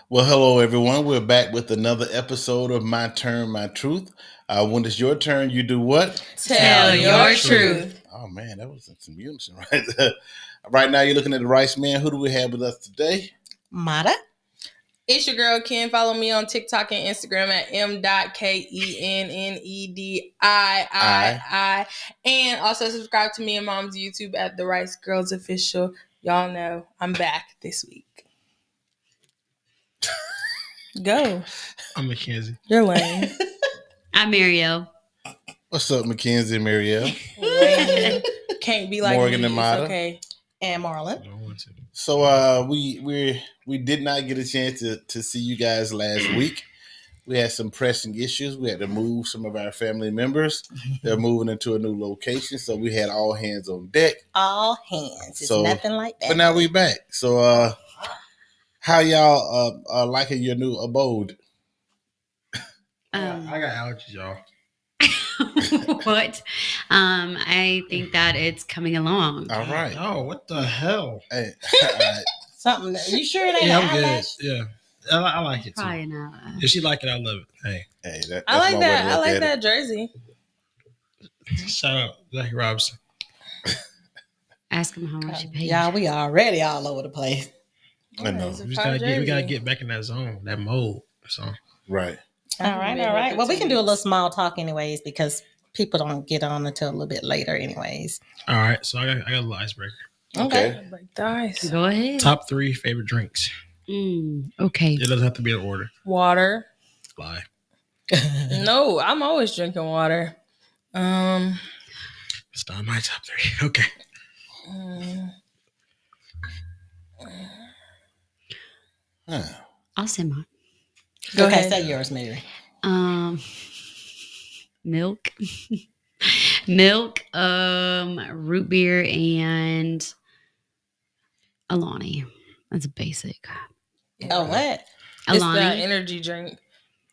Well, hello everyone. We're back with another episode of My Turn, My Truth. When it's your turn, you do what? Tell your truth. Oh man, that was some unison right there. Right now, you're looking at the Rice Man. Who do we have with us today? Mata. It's your girl Ken. Follow me on TikTok and Instagram at m.kennedii. And also subscribe to me and Mom's YouTube at The Rice Girls Official. Y'all know I'm back this week. Go. I'm Mackenzie. You're lame. I'm Marielle. What's up, Mackenzie and Marielle? Lame. Can't be like Morgan me. and Mata. Okay. And Marlon. I don't want to. So we did not get a chance to see you guys last week. We had some pressing issues. We had to move some of our family members. They're moving into a new location, so we had all hands on deck. All hands. It's nothing like that. But now we back. So how y'all liking your new abode? I got allergies, y'all. What? I think that it's coming along. All right. Oh, what the hell? Hey, all right. Something. You sure it ain't Yeah, an I'm good. eyelash? Yeah, I like it too. Probably not. If she like it, I love it. Hey, That's I like one way to that. I look like at that it. jersey. shout out Jackie Robinson. Ask him how much you paid. Y'all, we already all over the place. I know. It's a We fire gotta jersey. get back in that zone, that mode. So Right. All right. Well, we can do a little small talk anyways because people don't get on until a little bit later anyways. all right, so I got a little icebreaker. Okay. Break the ice. Go ahead. Top 3 favorite drinks. Okay. It doesn't have to be in order. Water. Lie. No, I'm always drinking water. It's not my top 3. Okay. Huh. I'll say mine. Go Okay, ahead. say yours, Mary. Milk. Milk, root beer, and Alani. That's a basic. Oh, what? It's Alani. that energy drink.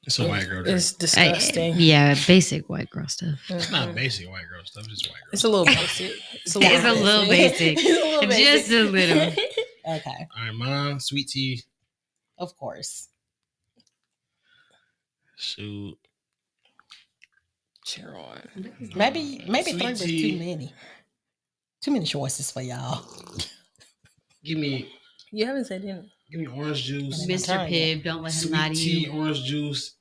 It's a white girl drink. It's disgusting. Yeah, basic white girl stuff. It's not basic white girl stuff. It's just white girl. It's a little basic. It's a little basic. It's a little basic. Just a little. Okay, All right, mine, sweet tea. of course. Shoot. Cheer on. Maybe Sweet 3 was tea. too many. Too many choices for y'all. Give me You haven't said anything. orange juice. Miss- Mr. Pibb, don't let him lie Sweet to tea, you. orange juice.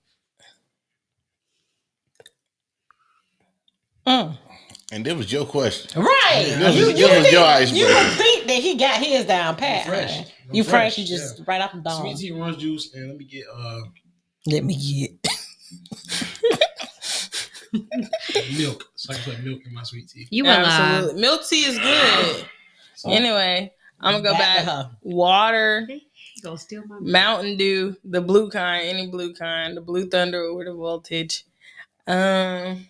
And that was your question. Right. Yeah, This was You your would icebreaker. think that he got his down pat. Fresh. huh? I'm You fresh, fresh, you just right off the dome. Sweet tea, orange juice, and let me get Let me get. milk. So I can put milk in my sweet tea. You will lie. Absolutely. Milk tea is good. So, Anyway, I'm gonna go Back back. to her. Water, He gonna steal my Mountain Dew, the blue kind, any blue kind, the Blue Thunder or the Voltage. And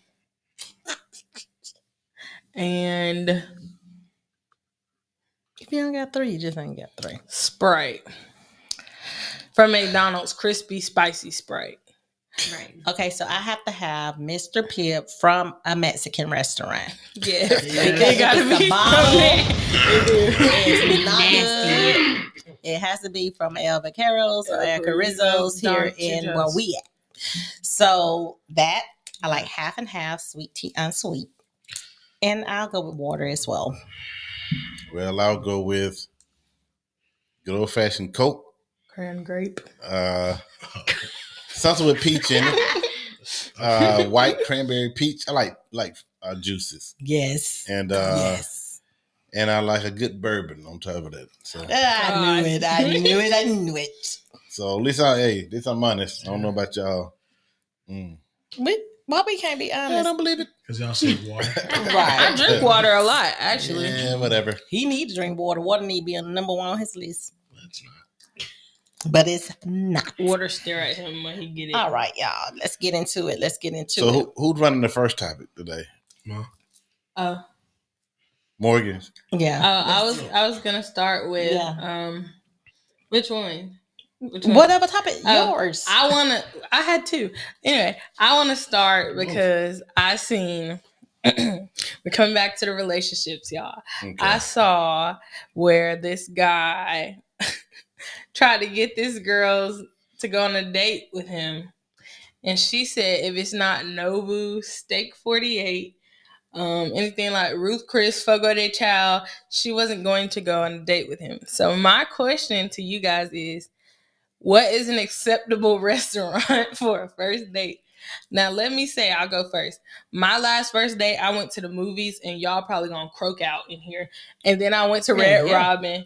If you don't got 3, you just ain't got 3. Sprite. From McDonald's, crispy, spicy Sprite. Right. Okay, so I have to have Mr. Pibb from a Mexican restaurant. Yes. Yeah. It gotta It's the be bottle. from there. It's not Nasty. good. It has to be from El Vaqueros or El Carrizos here in where we at. So that I like half and half, sweet tea, unsweet. And I'll go with water as well. Well, I'll go with good old fashioned Coke. Cran grape. Something with peach in it. White cranberry peach. I like juices. Yes. And yes. and I like a good bourbon on top of that. So I knew it. at least I'm honest. I don't know about y'all. Why we can't be I honest? don't believe it. because y'all said water. I Right. drink water a lot, actually. Yeah, whatever. He need to drink water. Water need to be on number 1 on his list. That's not. But it's not. Water stare at him when he get it. All right, y'all. Let's get into it. So who's running the first topic today? No. Morgan. Yeah. I was gonna start with Yeah. which one? Whatever topic, Oh, yours. I had 2. Anyway, I wanna start because I seen we're coming back to the relationships, y'all. Okay. I saw where this guy tried to get this girl to go on a date with him. And she said if it's not Nobu, Steak 48, anything like Ruth Chris, Fogo de Chao, she wasn't going to go on a date with him. So my question to you guys is, what is an acceptable restaurant for a first date? Now, let me say, I'll go first. My last first date, I went to the movies, and y'all probably gonna croak out in here. And then I went to Red Robin.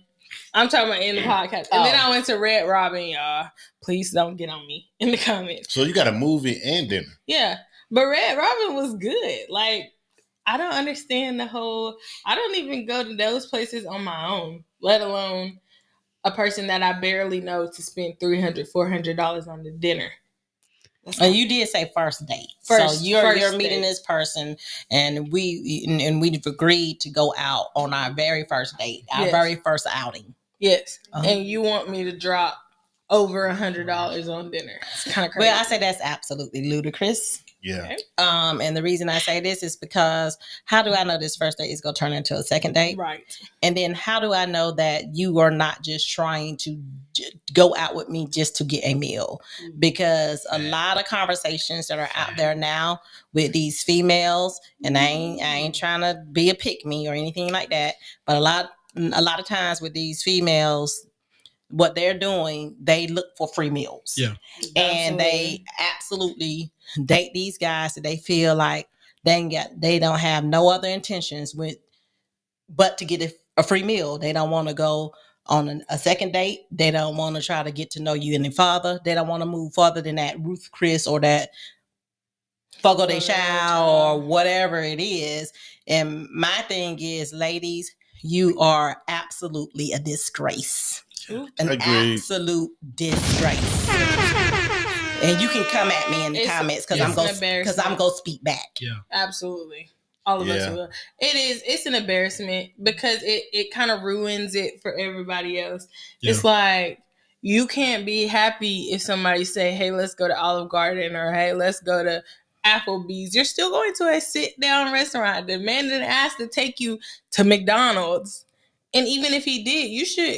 I'm talking about in the podcast. And then I went to Red Robin, y'all. Please don't get on me in the comments. So you got a movie and dinner. Yeah. But Red Robin was good. Like, I don't understand the whole, I don't even go to those places on my own, let alone a person that I barely know to spend $300, $400 on the dinner. And you did say first date. So you're meeting this person, and we've agreed to go out on our very first date, our very first outing. Yes. And you want me to drop over $100 on dinner? It's kind of crazy. Well, I say that's absolutely ludicrous. Yeah. Okay. And the reason I say this is because how do I know this first date is going to turn into a second date? Right. And then how do I know that you are not just trying to go out with me just to get a meal? Because a lot of conversations that are out there now with these females, and I ain't trying to be a pick me or anything like that, but a lot of times with these females, what they're doing, they look for free meals. Yeah. And they absolutely date these guys that they feel like they don't have no other intentions but to get a free meal. They don't want to go on a second date. They don't want to try to get to know you any further. They don't want to move further than that Ruth Chris or that Fogo de Chao or whatever it is. And my thing is, ladies, you are absolutely a disgrace. An Agreed. absolute disgrace. And you can come at me in the comments because I'm gonna speak back. Yeah, absolutely. All of us will. It's an embarrassment because it kind of ruins it for everybody else. Yeah. It's like you can't be happy if somebody say, "Hey, let's go to Olive Garden," or "Hey, let's go to Applebee's." You're still going to a sit down restaurant. The man didn't ask to take you to McDonald's. And even if he did, you should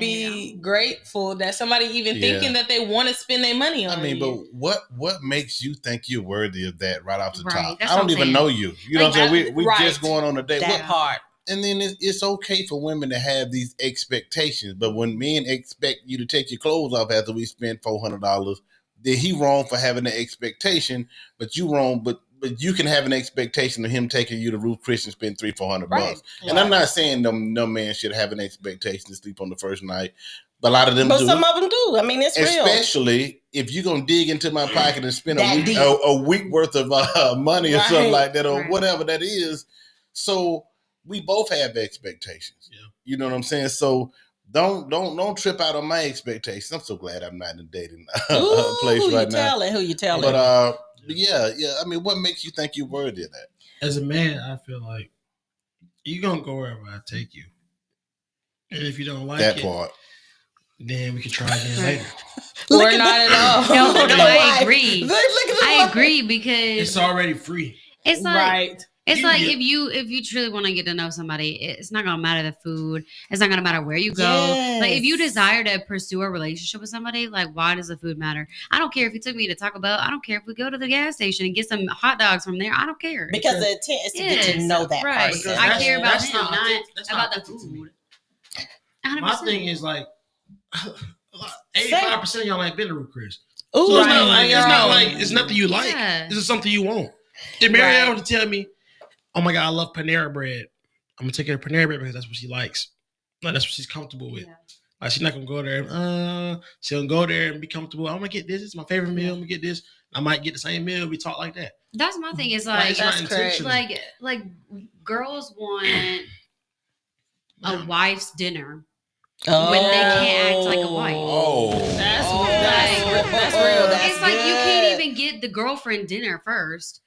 be grateful that somebody even thinking that they want to spend their money on you. I mean, but what makes you think you're worthy of that right off the top? That's I don't even know you. You know what I'm saying? We just going on a date. That part. And then it's okay for women to have these expectations. But when men expect you to take your clothes off after we spend $400, then he wrong for having the expectation, but you wrong, but you can have an expectation of him taking you to Ruth Chris and spend $300-400 bucks. And I'm not saying no man should have an expectation to sleep on the first night, but a lot of them do. But some of them do. I mean, it's real. Especially if you're gonna dig into my pocket and spend a week worth of money or something like that, or whatever that is. So we both have expectations. Yeah. You know what I'm saying? So don't trip out on my expectations. I'm so glad I'm not in a dating place right now. Who you telling? But yeah. I mean, what makes you think you're worthy of that? As a man, I feel like you're gonna go wherever I take you, and if you don't like that part, then we can try again later. Or not at all. No, I agree. I agree because it's already free. It's like right. It's like if you truly want to get to know somebody, it's not gonna matter the food. It's not gonna matter where you go. Yes. Like if you desire to pursue a relationship with somebody, like why does the food matter? I don't care if you took me to Taco Bell. I don't care if we go to the gas station and get some hot dogs from there. I don't care because the intent is to get to know that person. I care about him, not about the food. 100%. My thing is like 85% of y'all ain't been to Ruth Chris. Ooh, so it's not like it's nothing you like. Yeah. This is something you want. If Marianne were to tell me, "Oh my God, I love Panera bread," I'm gonna take her to Panera bread because that's what she likes. Like that's what she's comfortable with. Yeah. Like she's not gonna go there. She'll go there and be comfortable. I'm gonna get this. It's my favorite meal. I'm gonna get this. I might get the same meal. We talk like that. That's my thing. Is like that's correct. Like girls want a wife's dinner. When they can't act like a wife. That's real. It's like you can't even get the girlfriend dinner first.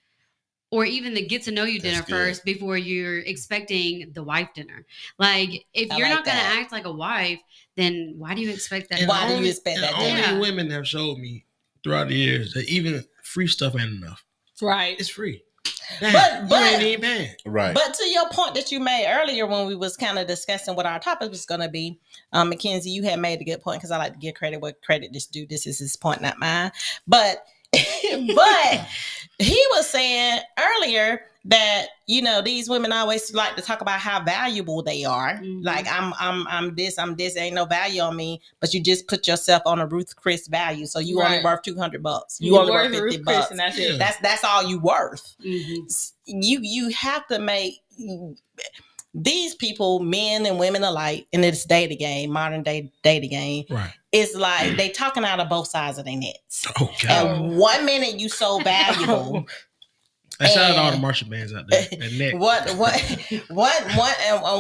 Or even the get to know you dinner first before you're expecting the wife dinner. Like if you're not going to act like a wife, then why do you expect that? And why do you expect that? Only women have showed me throughout the years that even free stuff ain't enough. Right. It's free. Damn, you ain't even paying. Right. But to your point that you made earlier when we was kind of discussing what our topic was going to be, Mackenzie, you had made a good point because I like to give credit where credit is due. This is his point, not mine. But he was saying earlier that, you know, these women always like to talk about how valuable they are. Mm-hmm. Like I'm this, ain't no value on me, but you just put yourself on a Ruth Chris value. So you only worth $200. You only worth $50. And that's it. That's all you worth. Mm-hmm. You have to make these people, men and women alike, in this dating game, modern day dating game, right? It's like they talking out of both sides of their nets. Oh, God. And 1 minute you so valuable. I shout out all the marching bands out there. On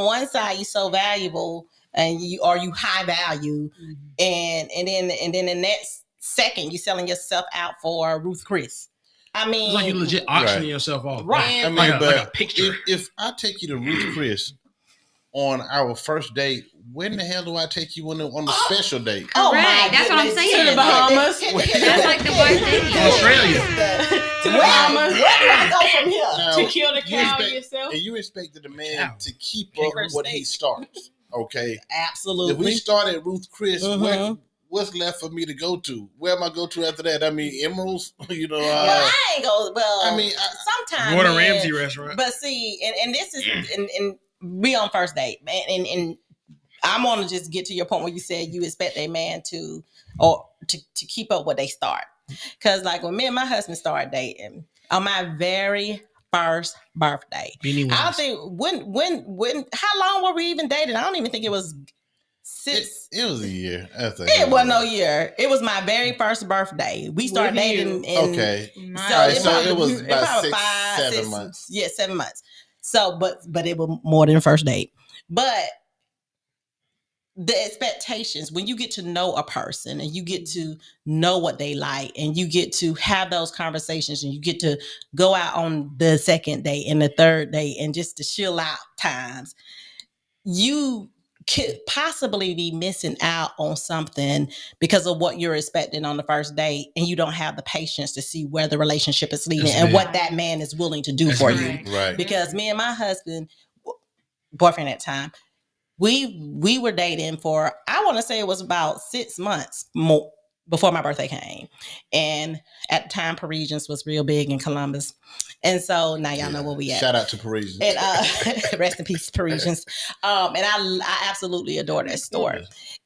one side you so valuable and you high value, and then the next second you selling yourself out for Ruth Chris. I mean, it's like you legit auctioning yourself off, right? I mean, like a picture. If I take you to Ruth Chris on our first date, when the hell do I take you on the special date? Right, that's what I'm saying. To the Bahamas. That's like the worst date. Australia. To the Bahamas. Where do I go from here? Now, to kill the cow yourself? And you expected a man to keep up what he starts. Okay. Absolutely. If we start at Ruth Chris, what's left for me to go to? Where am I go to after that? I mean, Emeralds, you know. I ain't go. Well, I mean, sometimes Gordon Ramsay restaurant. But see, and this is and we on first date, man, and I'm gonna just get to your point where you said you expect a man to keep up what they start, because like when me and my husband started dating on my very first birthday, I don't think when how long were we even dating? I don't even think it was. It was a year. It wasn't no year. It was my very first birthday. We started dating. So it was about 7 months. Yeah, 7 months. So, but it was more than the first date. But the expectations, when you get to know a person and you get to know what they like and you get to have those conversations and you get to go out on the second date and the third date and just to chill out times, you could possibly be missing out on something because of what you're expecting on the first date, and you don't have the patience to see where the relationship is leading and what that man is willing to do for you. Right. Because me and my husband, boyfriend at the time, we were dating for, I want to say it was about 6 months more before my birthday came. And at the time, Parisians was real big in Columbus. And so now y'all know where we at. Shout out to Parisians. And rest in peace, Parisians. And I absolutely adore that store.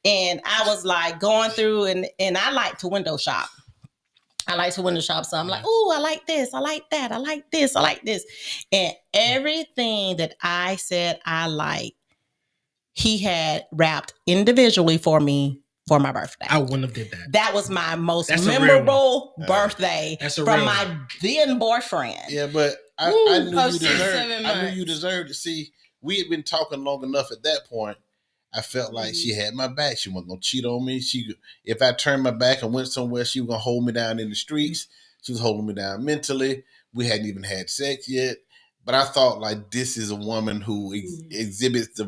And I was like going through and I like to window shop. So I'm like, oh, I like this. I like that. I like this. I like this. And everything that I said I like, he had wrapped individually for me for my birthday. I wouldn't have did that. That was my most memorable birthday from my then boyfriend. Yeah, but I knew you deserved to see. We had been talking long enough at that point. I felt like she had my back. She wasn't gonna cheat on me. If I turned my back and went somewhere, she was gonna hold me down in the streets. She was holding me down mentally. We hadn't even had sex yet. But I thought like this is a woman who exhibits the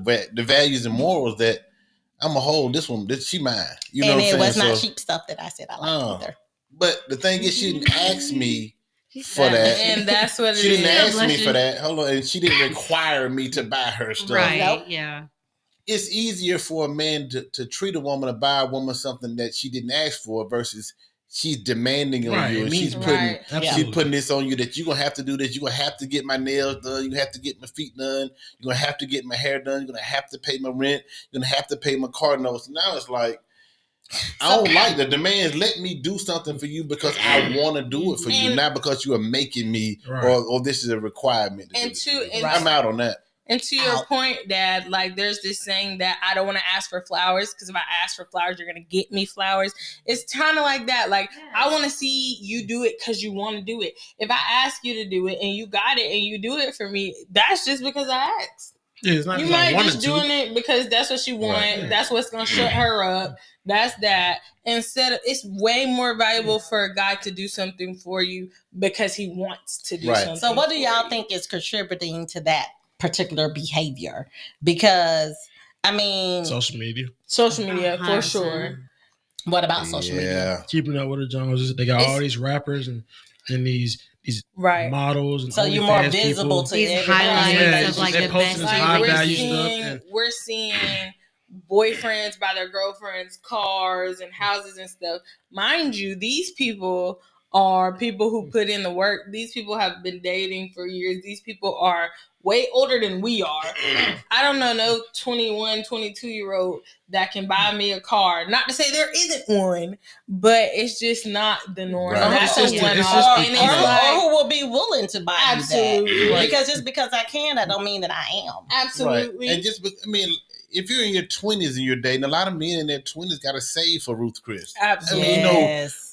values and morals that I'm gonna hold this one. She mine. You know what I'm saying? And it was not cheap stuff that I said I liked either. But the thing is, she didn't ask me for that. And that's what she didn't ask me for that. Hold on. And she didn't require me to buy her stuff. Right. Nope. Yeah. It's easier for a man to treat a woman or buy a woman something that she didn't ask for versus she's demanding on you, and she's putting this on you that you're gonna have to do this. You're gonna have to get my nails done. You have to get my feet done. You're gonna have to get my hair done. You're gonna have to pay my rent. You're gonna have to pay my car notes. Now it's like I don't like the demands. Let me do something for you because I want to do it for you, not because you are making me or this is a requirement. I'm out on that. And to your point, Dad, like there's this saying that I don't want to ask for flowers because if I ask for flowers, you're going to get me flowers. It's kind of like that. Like I want to see you do it because you want to do it. If I ask you to do it and you got it and you do it for me, that's just because I asked. Yeah, it's not you might just doing it because that's what she wants. Right. That's what's going to shut her up. That's that. Instead of, it's way more valuable for a guy to do something for you because he wants to do something. So what do y'all think is contributing to that particular behavior? Because I mean, social media for sure. What about social media? Keeping up with the Joneses. They got all these rappers and these these models and so you're more visible people. to these everybody. highlights of like the best. High value stuff. We're seeing boyfriends buy their girlfriends cars and houses and stuff. Mind you, these people are people who put in the work. These people have been dating for years. These people are way older than we are. I don't know no 21, 22-year-old that can buy me a car. Not to say there isn't one, but it's just not the norm. Right. That's It's a just- one-off. it's And just- it's Or like, who will be willing to buy absolutely. you that. Right. Because just because I can, that don't mean that I am. absolutely. Right. And if you're in your 20s and you're dating, a lot of men in their 20s got to save for Ruth Chris. Absolutely. Yes.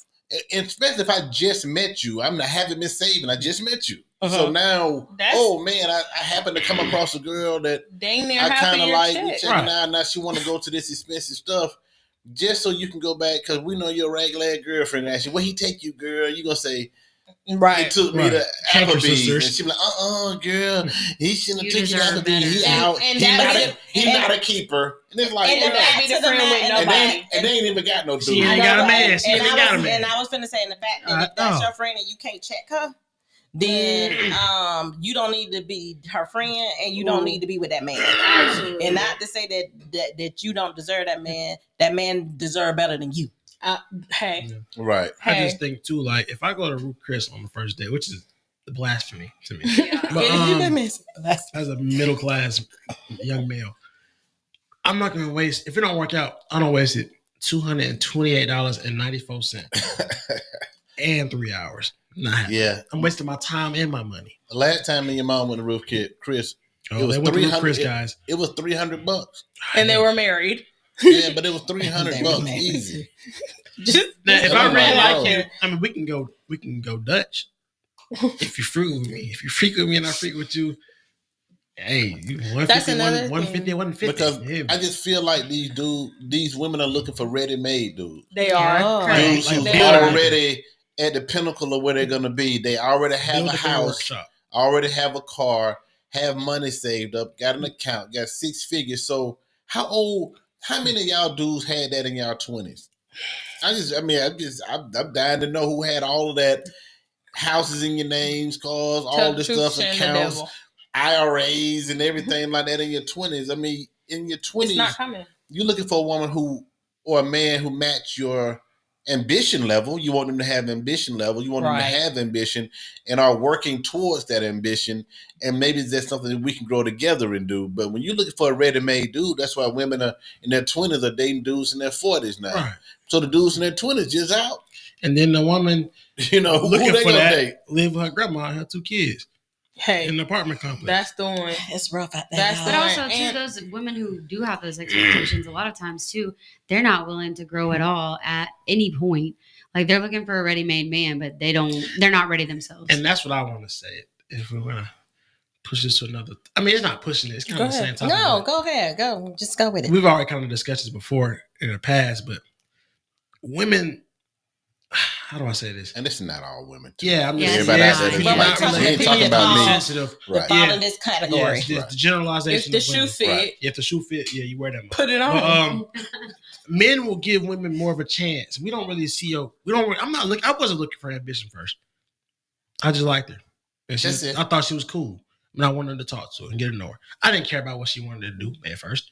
And especially if I just met you, I haven't been saving. I just met you. Uh-huh. So now, That's- I happen to come across a girl that Dang near I half kind of of your like. check. We checking out. Now she want to go to this expensive stuff just so you can go back because we know your rag-leg girlfriend. Ask you, where he take you, girl? You gonna say, Right. he took me Right. to Country Applebee's. sisters. And she be like, girl, he shouldn't You have took you to deserve Applebee's. He better. out. And He that not a keeper. And it's like, And You're the not fact be the to the friend with matter, nobody. and they ain't even got no dude. She ain't got a man. She And ain't got a man. And I was finna say, in the fact that if that's your friend and you can't check her, then you don't need to be her friend and you don't need to be with that man. Absolutely. And not to say that you don't deserve that man. That man deserve better than you. Hey. Right. Hey. I just think too, like if I go to Ruth Chris on the first date, which is blasphemy to me, but as a middle class young male, I'm not gonna waste. If it don't work out, I don't waste it. $228.94 and 3 hours. Nah, Yeah. I'm wasting my time and my money. The last time me and your mom went to Ruth Chris, Oh, it was they went to Ruth 300 Chris, guys. It was $300. And they were married. Yeah, but it was $300 They were married. easy. Just, Now, if Oh I my really God. like you, I mean, we can go Dutch. If you freak with me, and I freak with you, hey, you 150, That's another 150, thing. 150. Because Yeah. I just feel like these women are looking for ready-made dudes. they Yeah. are. Right. Correct. Dudes who's They building are. already at the pinnacle of where they're going to be. They already have Build a up a house, workshop. already have a car, have money saved up, got an account, got 6 figures. So how many of y'all dudes had that in y'all 20s? I'm dying to know who had all of that. Houses in your names, cars, Tell all the this truth, stuff, shame the accounts, devil. IRAs, and everything like that in your 20s. I mean, in your 20s, It's not coming. you're looking for a woman or a man who match your ambition level. You want them to have ambition level. You want them to Right. have ambition and are working towards that ambition. And maybe that's something that we can grow together and do. But when you're looking for a ready-made dude, that's why women are in their 20s are dating dudes in their 40s now. Right. So the dudes in their 20s just out. And then the woman Who looking they for gonna that date? live with her grandma and her 2 kids Hey, in an apartment complex. that's the one. It's rough out there. That's y'all. But the also, too, And- those women who do have those expectations, a lot of times, too, they're not willing to grow at all at any point. Like, they're looking for a ready-made man, but they're not ready themselves. And that's what I want to say. If we're going to push this to another, I mean, it's not pushing it. It's kind Go of the same ahead. topic. No, go ahead. Go. Just go with it. We've already kind of discussed this before in the past, but women, how do I say this? And this is not all women. Too. Yeah, I'm Yeah, just Everybody out yeah, there, but we're that's talking we ain't people talking that about me. fall- sensitive. Right. Fall Yeah. in this Yeah, category. it's the generalization. If the of shoe women. fit, Right. If the shoe fit, yeah, you wear that. put it on. But, men will give women more of a chance. We don't really see I wasn't looking for ambition first. I just liked her. And That's it. I thought she was cool. And I wanted to talk to her and get to know her. I didn't care about what she wanted to do at first.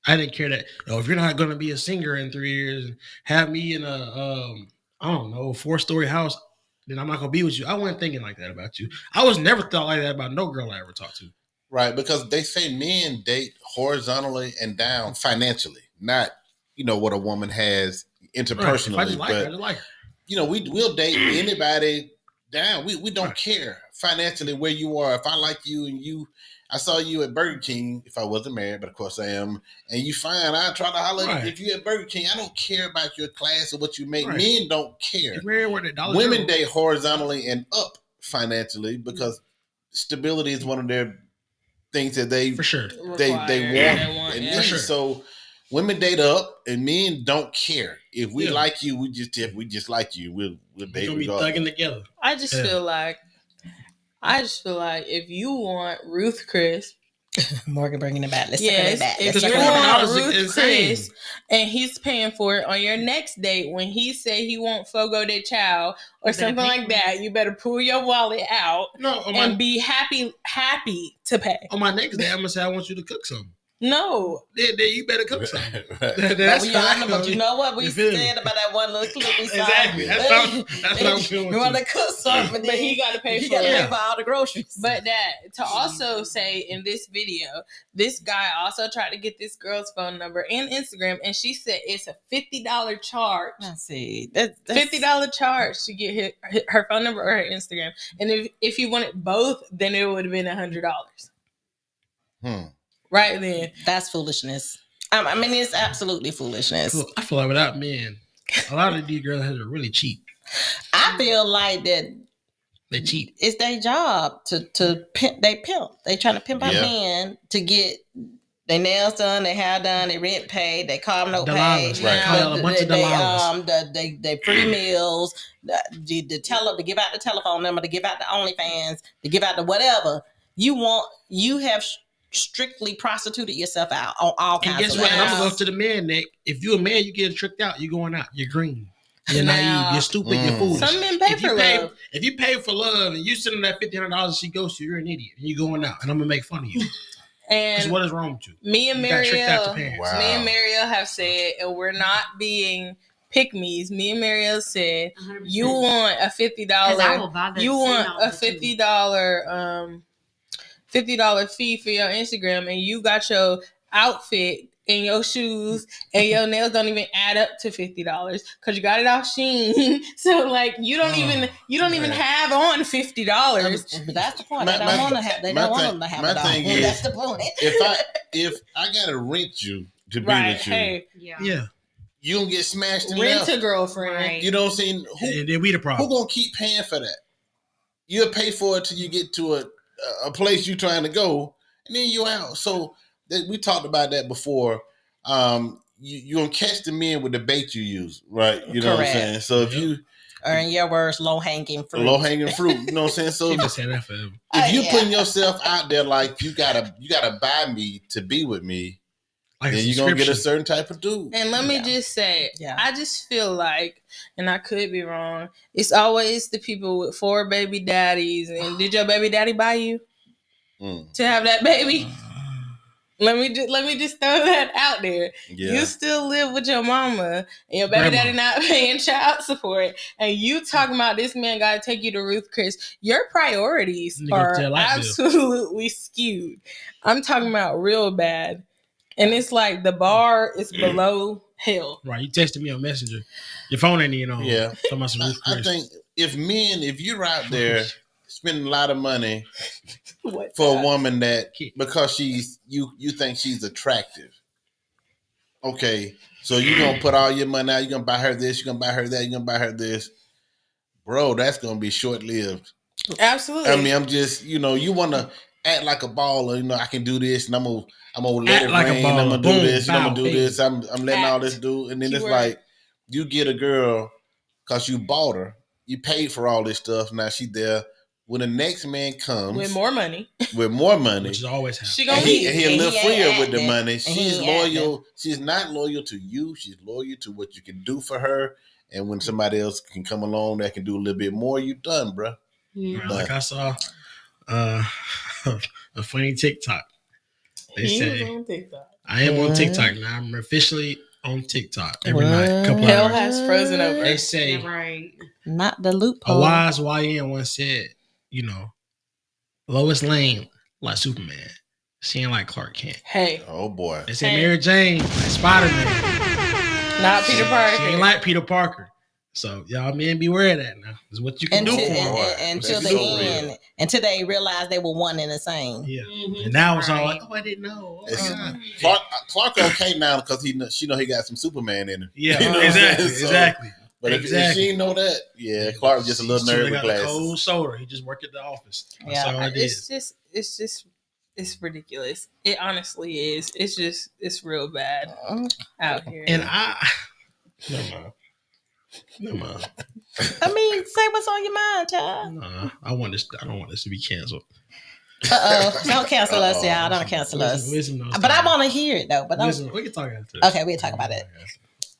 I didn't care that, if you're not going to be a singer in 3 years and have me in a, 4-story house, then I'm not going to be with you. I wasn't thinking like that about you. I was never thought like that about no girl I ever talked to. Right, because they say men date horizontally and down financially, not what a woman has interpersonally. Right. If I just like her, I but just like her. we'll date anybody down. We don't Right. care financially where you are. If I like you and I saw you at Burger King, if I wasn't married, but of course I am, and you fine, I try to holler. Right. If you at Burger King, I don't care about your class or what you make. Right. Men don't care. If we're where the dollar Women General- date horizontally and up financially because stability is one of their things that they for sure. they Required. want and yeah. need. sure. So women date up and men don't care. If we Yeah. like you, we just like you. We'll We're date gonna be regardless. thugging together. I just Yeah. feel like if you want Ruth Chris, Morgan bringing it back. Let's yes, if you want Ruth Chris and he's paying for it on your next date when he say he won't forgo their child or something like that, you better pull your wallet out and be happy to pay. On my next day, I'm gonna say I want you to cook something. No. Then you better cook something. But you know what we said about that one little clip we saw? Exactly. That's what I'm feeling. You want to cook something, but he got to pay for all the groceries. But that, to also say in this video, this guy also tried to get this girl's phone number and Instagram, and she said it's a $50 charge. I see. That's $50 charge to get her phone number or her Instagram. And if he wanted both, then it would have been $100. Right then. That's foolishness. I mean, it's absolutely foolishness. I feel like without men, a lot of these girls are really cheap. I feel like that they cheat. It's their job to pimp. They pimp. They trying to pimp out men to get their nails done, their hair done, their rent paid, their car note paid. Right. A bunch of dollars. They free meals, to give out the telephone number, to give out the OnlyFans, to give out the whatever. You have strictly prostituted yourself out on all kinds of things. And guess what? I'm gonna go to the man, Nick. If you're a man, you getting tricked out. You're going out. You're green. You're naive. You're stupid. You're foolish. Some men pay for love. If you pay for love and you send them that $1,500 and she goes to you, you're an idiot. And you're going out. And I'm gonna make fun of you. And what is wrong with you? Me and Marielle have said, and we're not being pick-me's. Me and Marielle said, 100%. You want a $50. You want a $50 fee for your Instagram, and you got your outfit and your shoes and your nails don't even add up to $50 because you got it off Shein. So like you don't even have on $50. But that's the point. They don't want to have. They don't want them to have it on. That's the point. If I gotta rent you to be with you, you don't get smashed in rent a girlfriend. Right. You know what I'm saying? Then we the problem. Who gonna keep paying for that? You'll pay for it till you get to a place you're trying to go, and then you're out. So we talked about that before. You're gonna catch the men with the bait you use, right? You know what I'm saying? So if you, or in your words, low hanging fruit. You know what I'm saying? So if you putting yourself out there like you gotta buy me to be with me, then you're gonna get a certain type of dude. And let me just say, I just feel like, and I could be wrong, it's always the people with 4 baby daddies. And did your baby daddy buy you to have that baby? Let me just throw that out there. Yeah. You still live with your mama, and your baby daddy not paying child support, and you talking about this man got to take you to Ruth Chris. Your priorities are absolutely skewed. I'm talking about real bad. And it's like the bar is below hell. Right. You texted me on Messenger. Your phone ain't even on. Yeah. I think if you're out there spending a lot of money for a woman that because you think she's attractive. Okay. So you're gonna put all your money out, you're gonna buy her this, you're gonna buy her that, you're gonna buy her this. Bro, that's gonna be short lived. Absolutely. I mean, I'm just, you wanna act like a baller, I can do this and I'm gonna let it rain. I'm gonna do this. I'm gonna do this. I'm letting all this do. And then it's like you get a girl because you bought her. You paid for all this stuff. Now she's there. When the next man comes with more money, which is always happening, she gonna leave. And he a little freer with the money. She's loyal. She's not loyal to you. She's loyal to what you can do for her. And when somebody else can come along that can do a little bit more, you done, bro. Yeah. Like I saw a funny TikTok. They say I am on TikTok now. I'm officially on TikTok every night. Hell has frozen over. They say not the loophole. A wise YN once said, Lois Lane like Superman. She ain't like Clark Kent. Hey. Oh boy. They say Mary Jane like Spider-Man. Not Peter Parker. She ain't like Peter Parker. So y'all men beware of that now. It's what you can do for until the end. Until they realize they were one and the same. Yeah. Mm-hmm. And now it's all like, I didn't know. Clark okay now because she know he got some Superman in him. Yeah, exactly. But if she didn't know that, Clark was just a little nerd with glasses. Cold soda. He just worked at the office. It's ridiculous. It honestly is. It's real bad out here. And Never mind. I mean, say what's on your mind, child. I don't want this to be canceled. Don't cancel us, y'all. Don't cancel us. But I want to hear it though. But we can talk after. Okay, we'll talk about it.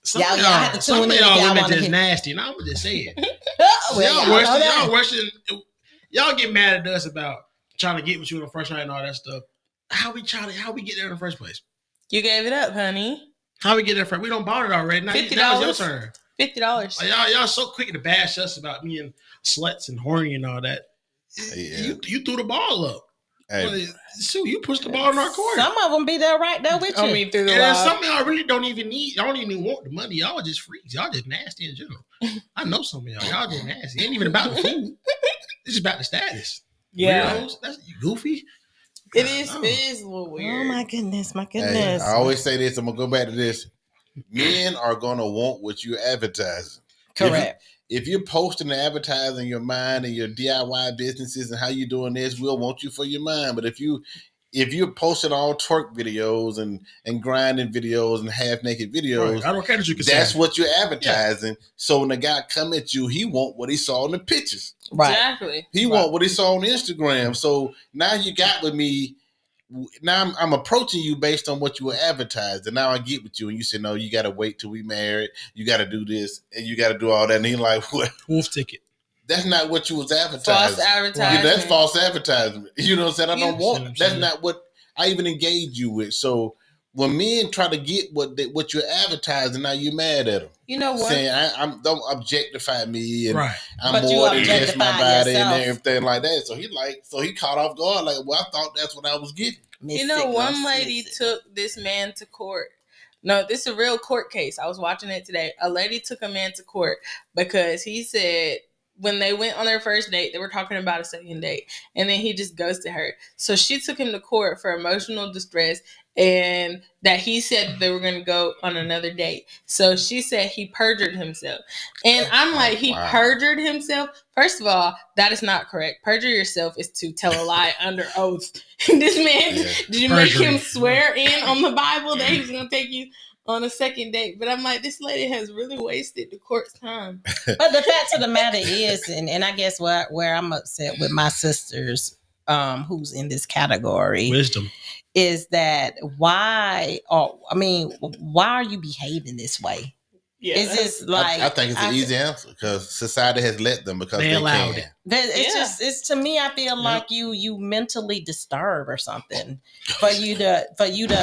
Some y'all have to tune in. Y'all women just nasty, and I'm gonna just say it. Y'all worse than y'all get mad at us about trying to get with you on the first night and all that stuff. How we get there in the first place? You gave it up, honey. How we get there first? We don't bought it already. Now it's your turn. $50. Like, y'all so quick to bash us about being sluts and horny and all that. Yeah. You threw the ball up. Hey. Sue, you pushed the ball in our court. Some of them be there right there with you. I mean, through the and some of y'all really don't even need. Y'all don't even want the money. Y'all just freaks. Y'all just nasty in general. I know some of y'all. Y'all just nasty. It ain't even about the food. It's just about the status. Yeah, weirdos. That's goofy. It is a little weird. Oh my goodness. Hey, I always say this. I'm gonna go back to this. Men are gonna want what you're advertising. Correct. If you're posting and advertising your mind and your DIY businesses and how you doing this, we'll want you for your mind. But if you're posting all twerk videos and grinding videos and half naked videos, right. I don't care what you can that's say. what you're advertising. Yeah. So when the guy come at you, he want what he saw in the pictures. Right. Exactly. He want what he saw on Instagram. So now you got with me. Now I'm approaching you based on what you were advertised, and now I get with you, and you say, "No, you got to wait till we married. You got to do this, and you got to do all that." And he's like, "What? Wolf ticket? That's not what you was advertising. False advertisement. Yeah, that's false advertisement. You know what I'm saying? I don't want. That's not what I even engage you with. So when men try to get what you're advertising, now you're mad at them. You know what? Saying I'm don't objectify me, and right. I'm but more than just my body yourself. and everything like that. So he caught off guard. Like, well, I thought that's what I was getting. You know, one lady took this man to court. No, this is a real court case. I was watching it today. A lady took a man to court because he said when they went on their first date, they were talking about a second date, and then he just ghosted her. So she took him to court for emotional distress, and that he said that they were going to go on another date. So she said he perjured himself. And I'm like, he perjured himself? First of all, that is not correct. Perjure yourself is to tell a lie under oath. This man, did you make him swear in on the Bible that he was going to take you on a second date? But I'm like, this lady has really wasted the court's time. But the fact of the matter is, and I guess where I'm upset with my sisters, who's in this category, wisdom, is that why are you behaving this way? Yeah, is this like? I think it's an easy answer because society has let them because they allowed it. It's to me. I feel like you mentally disturbed or something for you to behave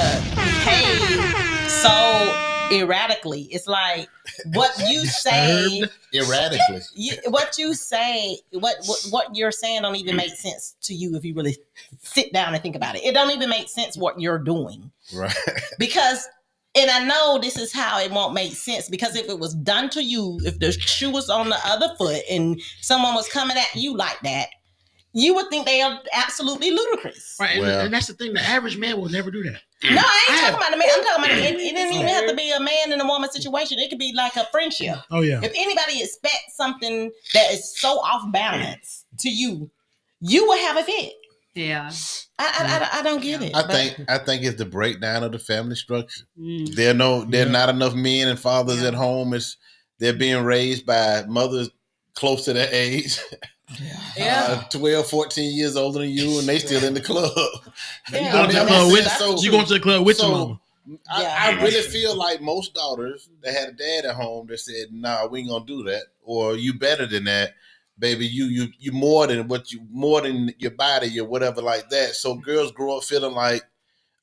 so erratically. It's like what you say erratically. What you say, what you're saying don't even make sense to you if you really sit down and think about it. It don't even make sense what you're doing, right? Because. And I know this is how it won't make sense because if it was done to you, if the shoe was on the other foot and someone was coming at you like that, you would think they are absolutely ludicrous. Right. And that's the thing. The average man will never do that. No, I ain't talking about the man. I'm talking about it didn't even have to be a man and a woman situation. It could be like a friendship. Oh, yeah. If anybody expects something that is so off balance to you, you will have a fit. Yeah. I don't get it. I think it's the breakdown of the family structure. There are not enough men and fathers at home. They're being raised by mothers close to their age. 12, 14 years older than you, and they still in the club. You going to the club with your mama. I really feel like most daughters that had a dad at home that said, "Nah, we ain't gonna do that," or "You better than that." Baby, you more than your body, your whatever like that. So girls grow up feeling like,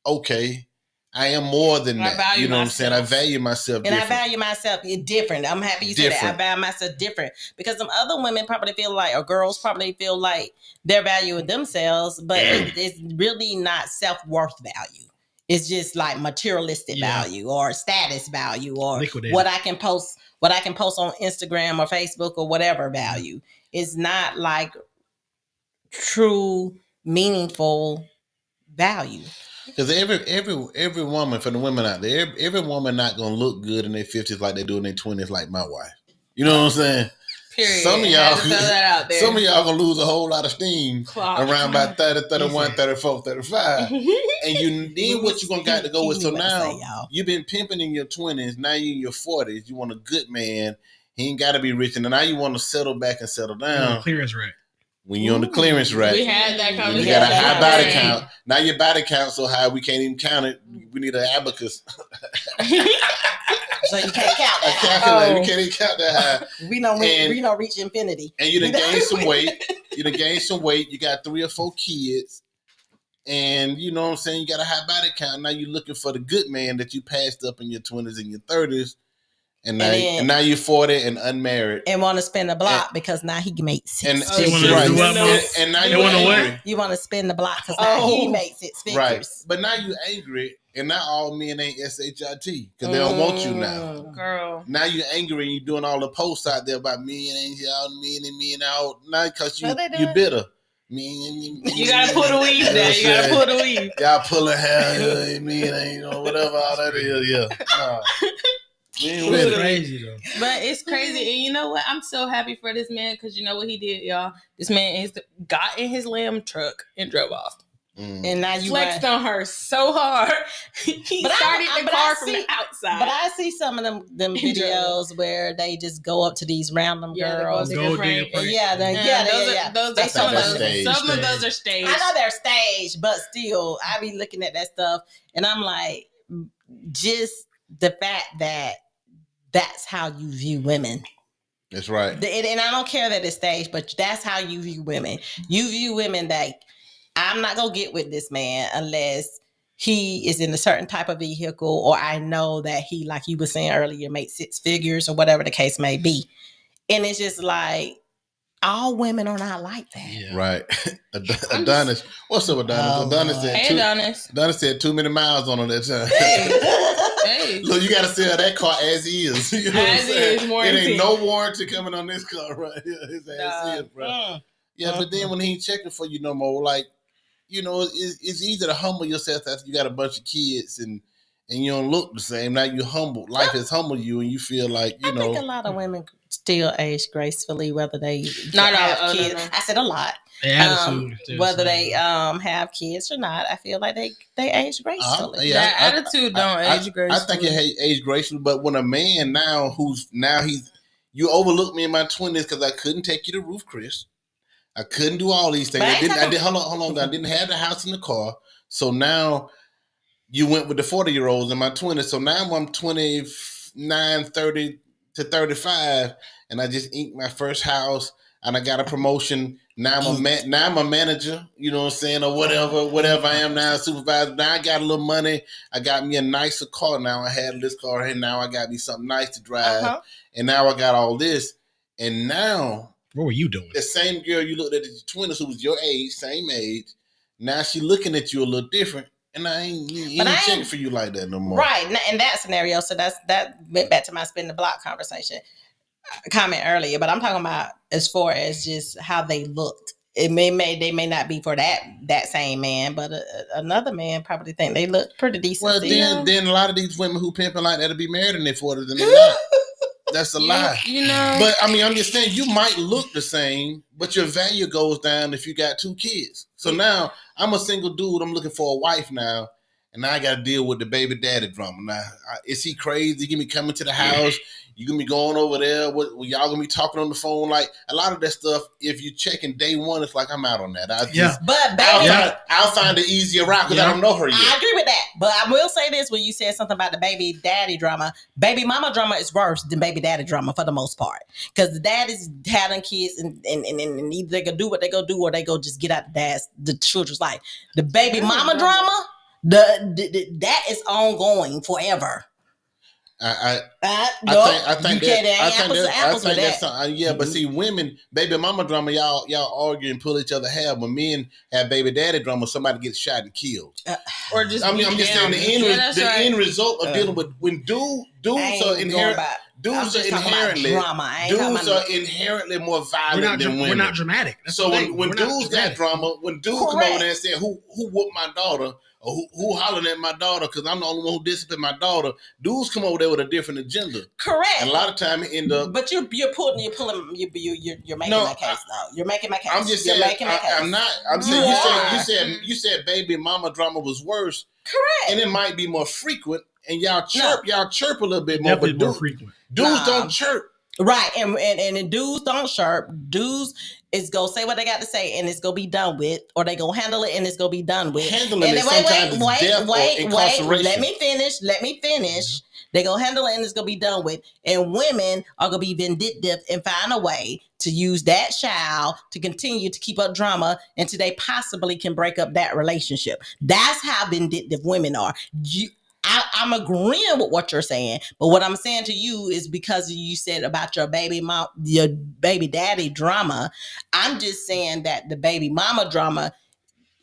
okay, I am more than that. You know what I'm saying? I value myself different. And I value myself different. I'm happy you said that. I value myself different. Because some other women probably feel like, or girls probably feel like they're valuing themselves, but it's really not self-worth value. It's just like materialistic value or status value or what I can post on Instagram or Facebook or whatever value. It's not like true, meaningful value. Because every woman, for the women out there, every woman not gonna look good in their 50s like they do in their 20s, like my wife. You know what I'm saying? Period. Some of y'all, throw that out there. Some of y'all gonna lose a whole lot of steam around about 30, 31, 34, 35. And then what you gonna got to go with? So now you've been pimping in your 20s. Now you in your 40s. You want a good man. He ain't got to be rich, and now you want to settle back and settle down. Clear as right. when you're on the clearance rack. We had that conversation. You got a high body count. Now your body count so high we can't even count it. We need an abacus. So you can't count that. Calculator. We can't even count that high. We don't reach infinity. And you done gained some weight. You got 3 or 4 kids. And you know what I'm saying? You got a high body count. Now you're looking for the good man that you passed up in your 20s and your 30s. And now you're 40 and unmarried. And want to spin the block because now he makes 6 figures. And now you want to what? You want to spin the block because now he makes 6 figures. Right. But now you angry. And now all men ain't SHIT because they don't want you now. Girl. Now you're angry and you're doing all the posts out there about men ain't out, men out. Now because you bitter. You gotta pull the weave there. You gotta pull the weave. Y'all pulling hair, men ain't, whatever all that is. Yeah. Nah. It's crazy though. But it's crazy. And you know what? I'm so happy for this man because you know what he did, y'all? This man got in his lamb truck and drove off. And now you flexed on her so hard. He started the car from the outside. But I see some of them videos where they just go up to these random girls. Those are staged. Some of those are staged. I know they're staged, but still, I be looking at that stuff and I'm like, just the fact that that's how you view women. That's right. And I don't care that it's staged, but that's how you view women. You view women that I'm not going to get with this man unless he is in a certain type of vehicle or I know that he, like you were saying earlier, makes 6 figures or whatever the case may be. And it's just like, all women are not like that. Yeah. Right. Adonis. What's up, Adonis? Adonis said too many miles on that time. Hey. So you got to sell that car as is. You know as is, warranty. It ain't no warranty coming on this car right here. It's as is, bro. Yeah, but then when he ain't checking for you no more, like, it's easy to humble yourself after you got a bunch of kids and you don't look the same. Now you humble. Life has humbled you and you feel like, I think a lot of women still age gracefully, whether they have kids. No. I said a lot. Whether they have kids or not, I feel like they age gracefully. That attitude don't age gracefully. I think it age gracefully, but when a man you overlooked me in my 20s because I couldn't take you to Ruth Chris. I couldn't do all these things. Hold on. I didn't have the house and the car. So now you went with the 40-year-olds in my 20s. So now I'm 29, 30 to 35, and I just inked my first house, and I got a promotion. Now I'm a manager, you know what I'm saying, or whatever I am now, supervisor. Now I got a little money. I got me a nicer car now. I had this car, and now I got me something nice to drive. And now I got all this. And now... What were you doing? The same girl you looked at your 20s who was your age, same age. Now she looking at you a little different. And I ain't checking for you like that no more. Right. In that scenario, so that went back to my spin the block comment earlier. But I'm talking about as far as just how they looked. They may not be for that same man, but another man probably think they look pretty decent. Well, then a lot of these women who pimping like that'll be married in their 40s and they're not. That's a lie. But I mean, I'm just saying you might look the same, but your value goes down if you got 2 kids. So now I'm a single dude. I'm looking for a wife now, and now I got to deal with the baby daddy drama. Now, is he crazy? You gonna be coming to the house? You gonna be going over there? Y'all gonna be talking on the phone? Like a lot of that stuff. If you checking day one, it's like I'm out on that. I'll find the easier route because I don't know her yet. I agree with that, but I will say this: when you said something about the baby daddy drama, baby mama drama is worse than baby daddy drama for the most part because the dad is having kids and either they go do what they go do or they go just get out the children's life. The baby mama drama, that is ongoing forever. I think but see, women, baby mama drama, y'all argue and pull each other hair. When men have baby daddy drama, somebody gets shot and killed. Or just I'm just saying the end result of dealing with when dudes are inherently more violent than women. We're not dramatic. So when dudes got drama, when dudes come over there and say who whooped my daughter. Or who hollering at my daughter because I'm the only one who disciplined my daughter. Dudes come over there with a different agenda. Correct. And a lot of time it end up. But you're making my case though. You're making my case. I'm just saying. I'm not. I'm saying you said baby mama drama was worse. Correct. And it might be more frequent. And y'all chirp a little bit more. Definitely more frequent. Dudes don't chirp. Right, and dudes don't chirp. Dudes It's go say what they got to say, and it's gonna be done with, or they gonna handle it, and it's gonna be done with. Handling it sometimes is death or incarceration. Let me finish. They gonna handle it, and it's gonna be done with. And women are gonna be vindictive and find a way to use that child to continue to keep up drama until they possibly can break up that relationship. That's how vindictive women are. I'm agreeing with what you're saying, but what I'm saying to you is because you said about your baby daddy drama. I'm just saying that the baby mama drama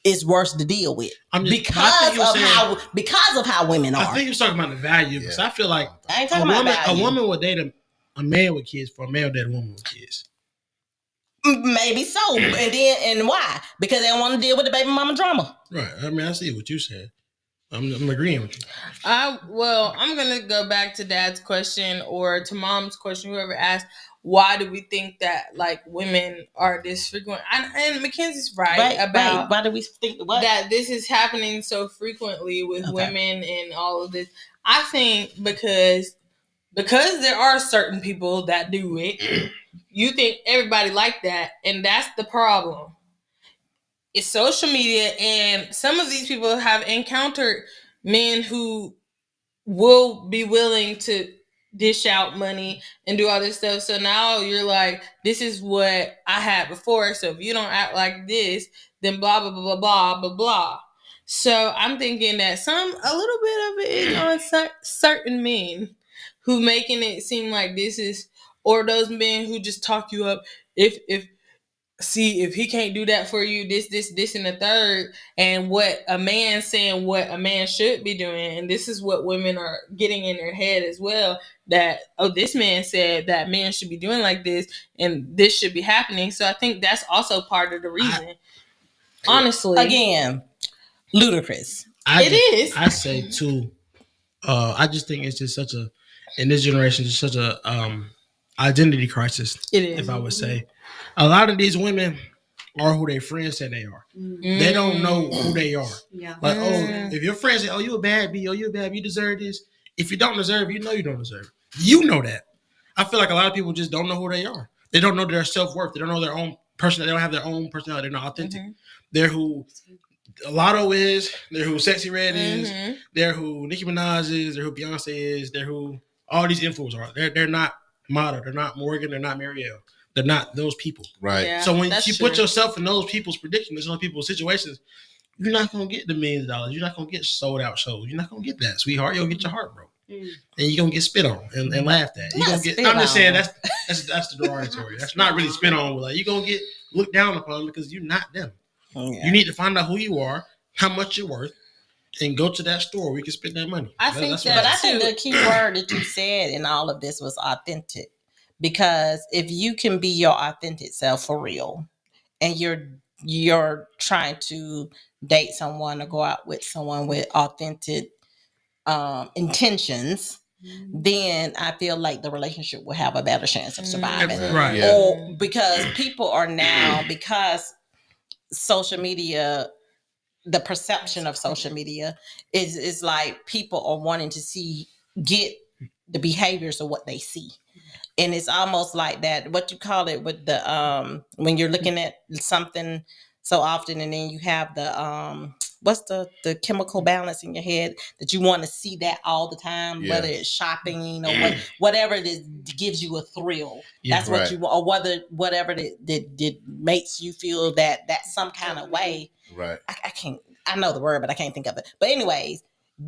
is worse to deal with because of how women are. I think you're talking about the value because I feel like a woman would date a man with kids for a male date a woman with kids. Maybe so, and why? Because they don't want to deal with the baby mama drama. Right. I mean, I see what you said. I'm agreeing with you. Well, I'm gonna go back to Dad's question or to Mom's question. Whoever asked, why do we think that like women are this frequent? And Mackenzie's right about why do we think that this is happening so frequently with women and all of this? I think because there are certain people that do it. You think everybody like that, and that's the problem. It's social media, and some of these people have encountered men who will be willing to dish out money and do all this stuff. So now you're like, this is what I had before. So if you don't act like this, then blah, blah, blah, blah, blah, blah, blah. So I'm thinking that a little bit of it is on certain men who making it seem like this is, or those men who just talk you up. If he can't do that for you, this, and the third, and what a man saying what a man should be doing, and this is what women are getting in their head as well, that, this man said that men should be doing like this, and this should be happening. So I think that's also part of the reason. Honestly. Again, ludicrous. It is. I say too, I just think it's just in this generation, just such a identity crisis. It is. If I would say. A lot of these women are who their friends say they are. They don't know who they are. Yeah. Like, if your friends say, you a bad B, you a bad B, you deserve this. If you don't deserve it, you know you don't deserve it. You know that. I feel like a lot of people just don't know who they are. They don't know their self-worth. They don't know their own personality. They don't have their own personality. They're not authentic. They're who Lotto is. They're who Sexy Red is. They're who Nicki Minaj is. They're who Beyonce is. They're who all these influencers are. They're not Mata. They're not Morgan. They're not Marielle. They're not those people. Right. Yeah, so when you put yourself in those people's predicaments, those people's situations, you're not going to get the $millions. You're not going to get sold out shows. You're not going to get that, sweetheart. You'll get your heart broke. And you're going to get spit on and laughed at. I'm just saying that's the derogatory. That's not really spit on. Like, you're going to get looked down upon because you're not them. Yeah. You need to find out who you are, how much you're worth, and go to that store where you can spend that money. I think the key word that you said in all of this was authentic. Because if you can be your authentic self for real, and you're trying to date someone or go out with someone with authentic intentions, then I feel like the relationship will have a better chance of surviving. Right. Yeah. Or because people are now, because social media, the perception of social media is like people are wanting to get the behaviors of what they see. And it's almost like that, what you call it with the, when you're looking at something so often and then you have the, what's the chemical balance in your head that you want to see that all the time, whether it's shopping or whatever it is gives you a thrill. That's what you want, or whatever that makes you feel that some kind of way. Right. I know the word, but I can't think of it. But anyways,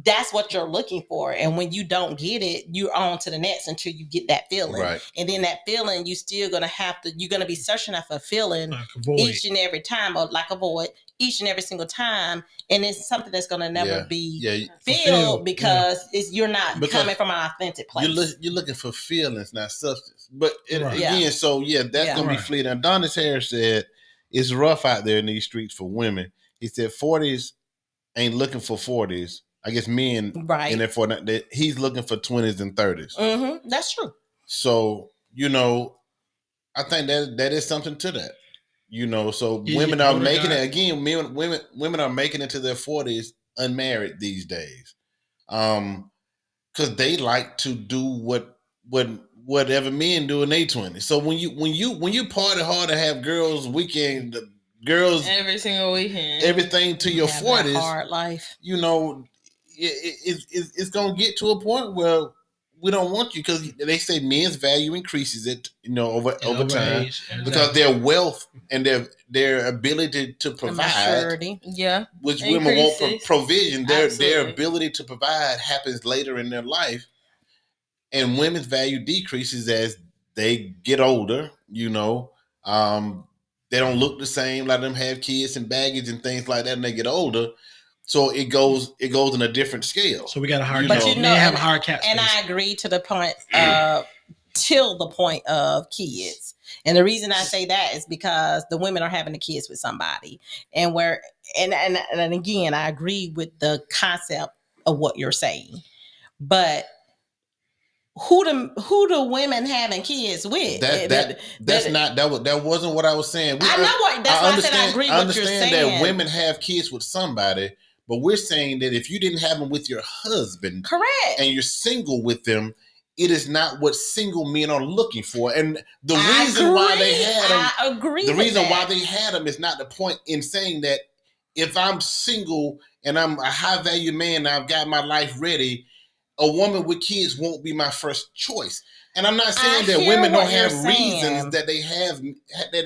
that's what you're looking for. And when you don't get it, you're on to the next until you get that feeling. Right. And then that feeling, you're going to be searching for a feeling each and every time, or like a void, each and every single time. And it's something that's going to never be filled because you're not coming from an authentic place. You're looking for feelings, not substance. But again, that's going to be fleeting. Adonis Harris said, it's rough out there in these streets for women. He said 40s ain't looking for 40s. I guess men in their 40s, he's looking for 20s and 30s. Mm-hmm. That's true. So, I think that is something to that. So women are making it again. Women are making it to their 40s unmarried these days, because they like to do what whatever men do in their 20s. So when you party hard and have girls weekend, girls every single weekend, everything to your 40s, hard life. You know, it's gonna get to a point where we don't want you, because they say men's value increases over time because their wealth and their ability to provide, which women want provision. Their ability to provide happens later in their life, and women's value decreases as they get older. They don't look the same. A lot of them have kids and baggage and things like that, and they get older. So it goes in a different scale. So we got a hard cap. They have a hard cap space. And I agree to the point till the point of kids. And the reason I say that is because the women are having the kids with somebody. And again, I agree with the concept of what you're saying. But who the women having kids with? That wasn't what I was saying. That's why I said I agree with what you're saying. I understand that women have kids with somebody. But we're saying that if you didn't have them with your husband, correct, and you're single with them, it is not what single men are looking for. And the reason why they had them is not the point in saying that if I'm single and I'm a high value man and I've got my life ready, a woman with kids won't be my first choice. And I'm not saying that women don't have reasons that they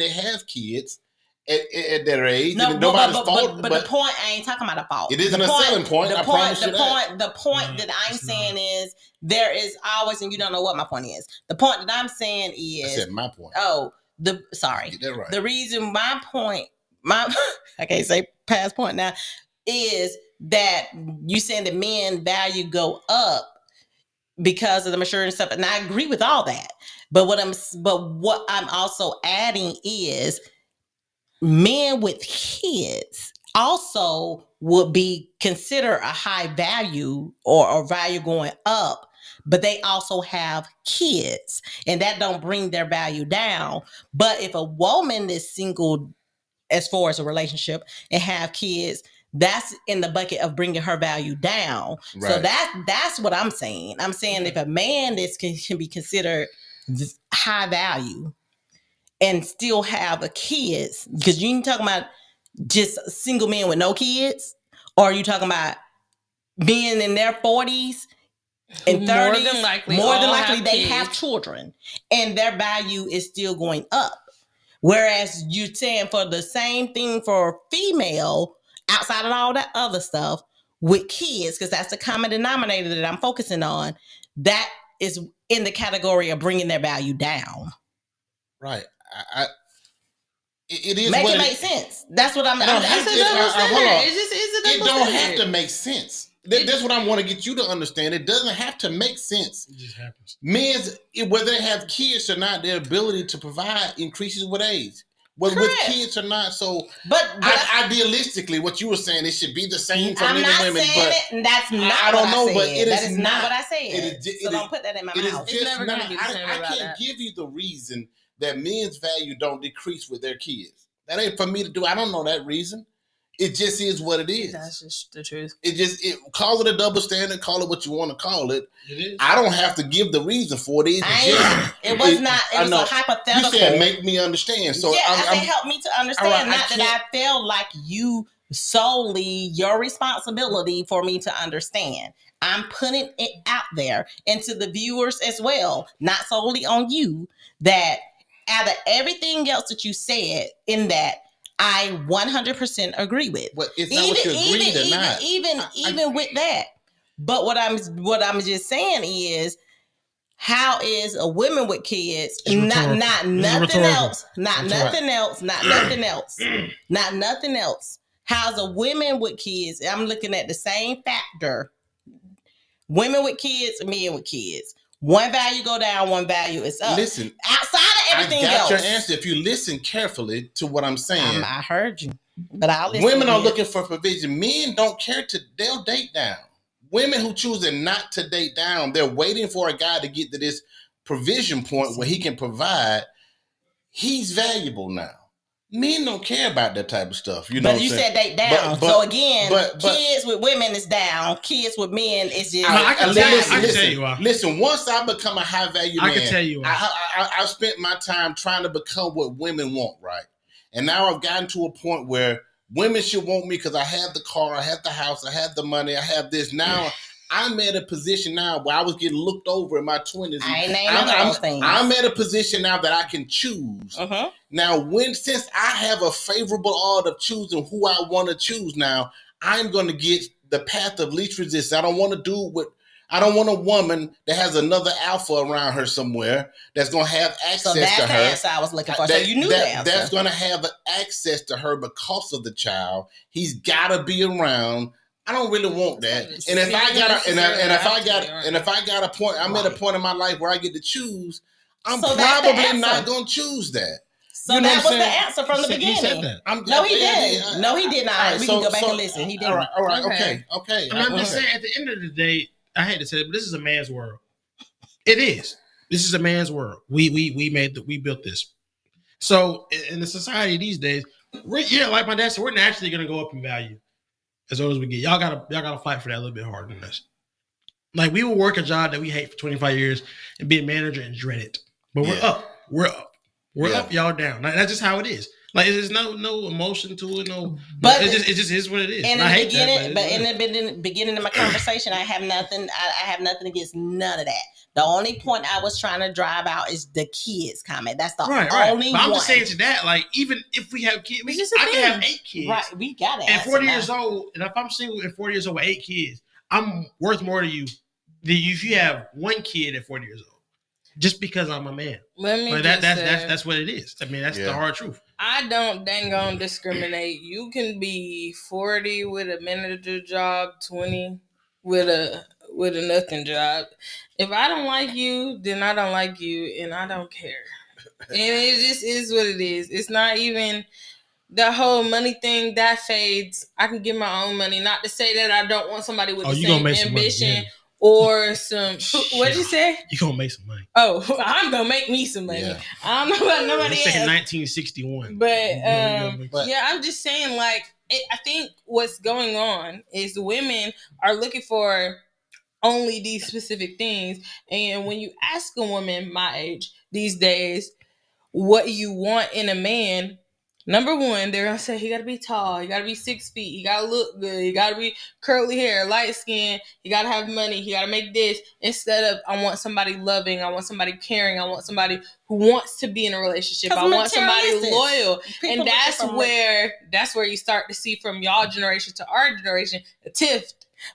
have kids at their age. No, nobody's fault. But the point, I ain't talking about a fault. It isn't a selling point. I promise you that. The point that I'm saying is there is always, and you don't know what my point is. The point that I'm saying is, I said my point. Sorry. Get that right. The reason my point, I can't say past point now, is that you saying that men value go up because of the maturity and stuff, and I agree with all that. But what I'm also adding is, men with kids also would be considered a high value or a value going up, but they also have kids, and that don't bring their value down. But if a woman is single as far as a relationship and have kids, that's in the bucket of bringing her value down. Right. So that's what I'm saying. I'm saying if a man can be considered high value and still have a kids, because you ain't talking about just single men with no kids, or are you talking about being in their 40s and 30s? More than likely they have children, and their value is still going up. Whereas you're saying for the same thing for a female, outside of all that other stuff, with kids, because that's the common denominator that I'm focusing on, that is in the category of bringing their value down. Right. It is. Make sense. That's what I'm. Hold on. It don't have to make sense. That's what I want to get you to understand. It doesn't have to make sense. It just happens. Men's, whether they have kids or not, their ability to provide increases with age. Whether with kids or not. So, but idealistically, what you were saying, it should be the same for men and women. But that's not. I don't know, but it that is not what I said. So don't put that in my mouth. It's never going to be the same I can't give you the reason that men's value don't decrease with their kids. That ain't for me to do. I don't know that reason. It just is what it is. That's just the truth. Call it a double standard. Call it what you want to call it. It is. I don't have to give the reason for it. It was a hypothetical. You said make me understand. So I said help me to understand. Right, not that I feel like you solely your responsibility for me to understand. I'm putting it out there and to the viewers as well, not solely on you, that out of everything else that you said in that, I 100% agree with. But it's not what you agreed or not. Even with that. But what I'm just saying is, how is a woman with kids not nothing else? How's a woman with kids? I'm looking at the same factor. Women with kids, men with kids. One value go down, one value is up. Listen, outside of everything else. I got your answer. If you listen carefully to what I'm saying, I heard you, but I'll listen. Women are looking for provision. Men don't care they'll date down. Women who choose not to date down, they're waiting for a guy to get to this provision point where he can provide. He's valuable now. Men don't care about that type of stuff. You know but what you I'm said saying? they down. So again, kids with women is down. Kids with men is just. I can tell you why. Listen, once I become a high value man, I can tell you why. I've spent my time trying to become what women want, right? And now I've gotten to a point where women should want me because I have the car, I have the house, I have the money, I have this. Now I'm at a position now where I was getting looked over in my 20s. I'm at a position now that I can choose. Uh-huh. Now, since I have a favorable art of choosing who I want to choose now, I'm going to get the path of least resistance. I don't want a woman that has another alpha around her somewhere that's going to have access to her. So that's the answer I was looking for. So you knew that answer. That's going to have access to her because of the child. He's got to be around. I don't really want that. And if I got a point, I'm at a point in my life where I get to choose. I'm probably not going to choose that. So you know that was the answer from the beginning. He said that. No, he didn't. No, he did not. Right, we can go back and listen. He didn't. All right. Okay. I'm just saying, at the end of the day, I hate to say it, but this is a man's world. It is. This is a man's world. We built this. So in the society these days, like my dad said, we're naturally going to go up in value as old as we get. Y'all gotta fight for that a little bit harder than us. Like we will work a job that we hate for 25 years and be a manager and dread it. But we're up. We're up, y'all down. Like, that's just how it is. Like there's no emotion to it. But it just is what it is. In the beginning of my conversation, I have nothing against none of that. The only point I was trying to drive out is the kids comment. That's the only one. I'm just saying to that, like even if we have kids, I can have 8 kids. Right, we got it. At 40 years old, and if I'm single at 40 years old with 8 kids, I'm worth more to you than if you have 1 kid at 40 years old. Just because I'm a man. That's what it is. I mean, that's the hard truth. I don't dang on discriminate. You can be 40 with a manager job, 20 with a nothing job. If I don't like you, then I don't like you, and I don't care. And it just is what it is. It's not even the whole money thing that fades. I can get my own money. Not to say that I don't want somebody with the same ambition. Or some, what'd you say? You're going to make some money. Oh, I'm going to make me some money. Yeah. I don't know about nobody else. 1961. But, I'm just saying, like, I think what's going on is women are looking for only these specific things. And when you ask a woman my age these days, what you want in a man, number one, they're going to say, he got to be tall. He got to be 6 feet. He got to look good. He got to be curly hair, light skin. He got to have money. He got to make this. Instead of, I want somebody loving. I want somebody caring. I want somebody who wants to be in a relationship. I want somebody loyal. And that's where you start to see from y'all generation to our generation, a tiff.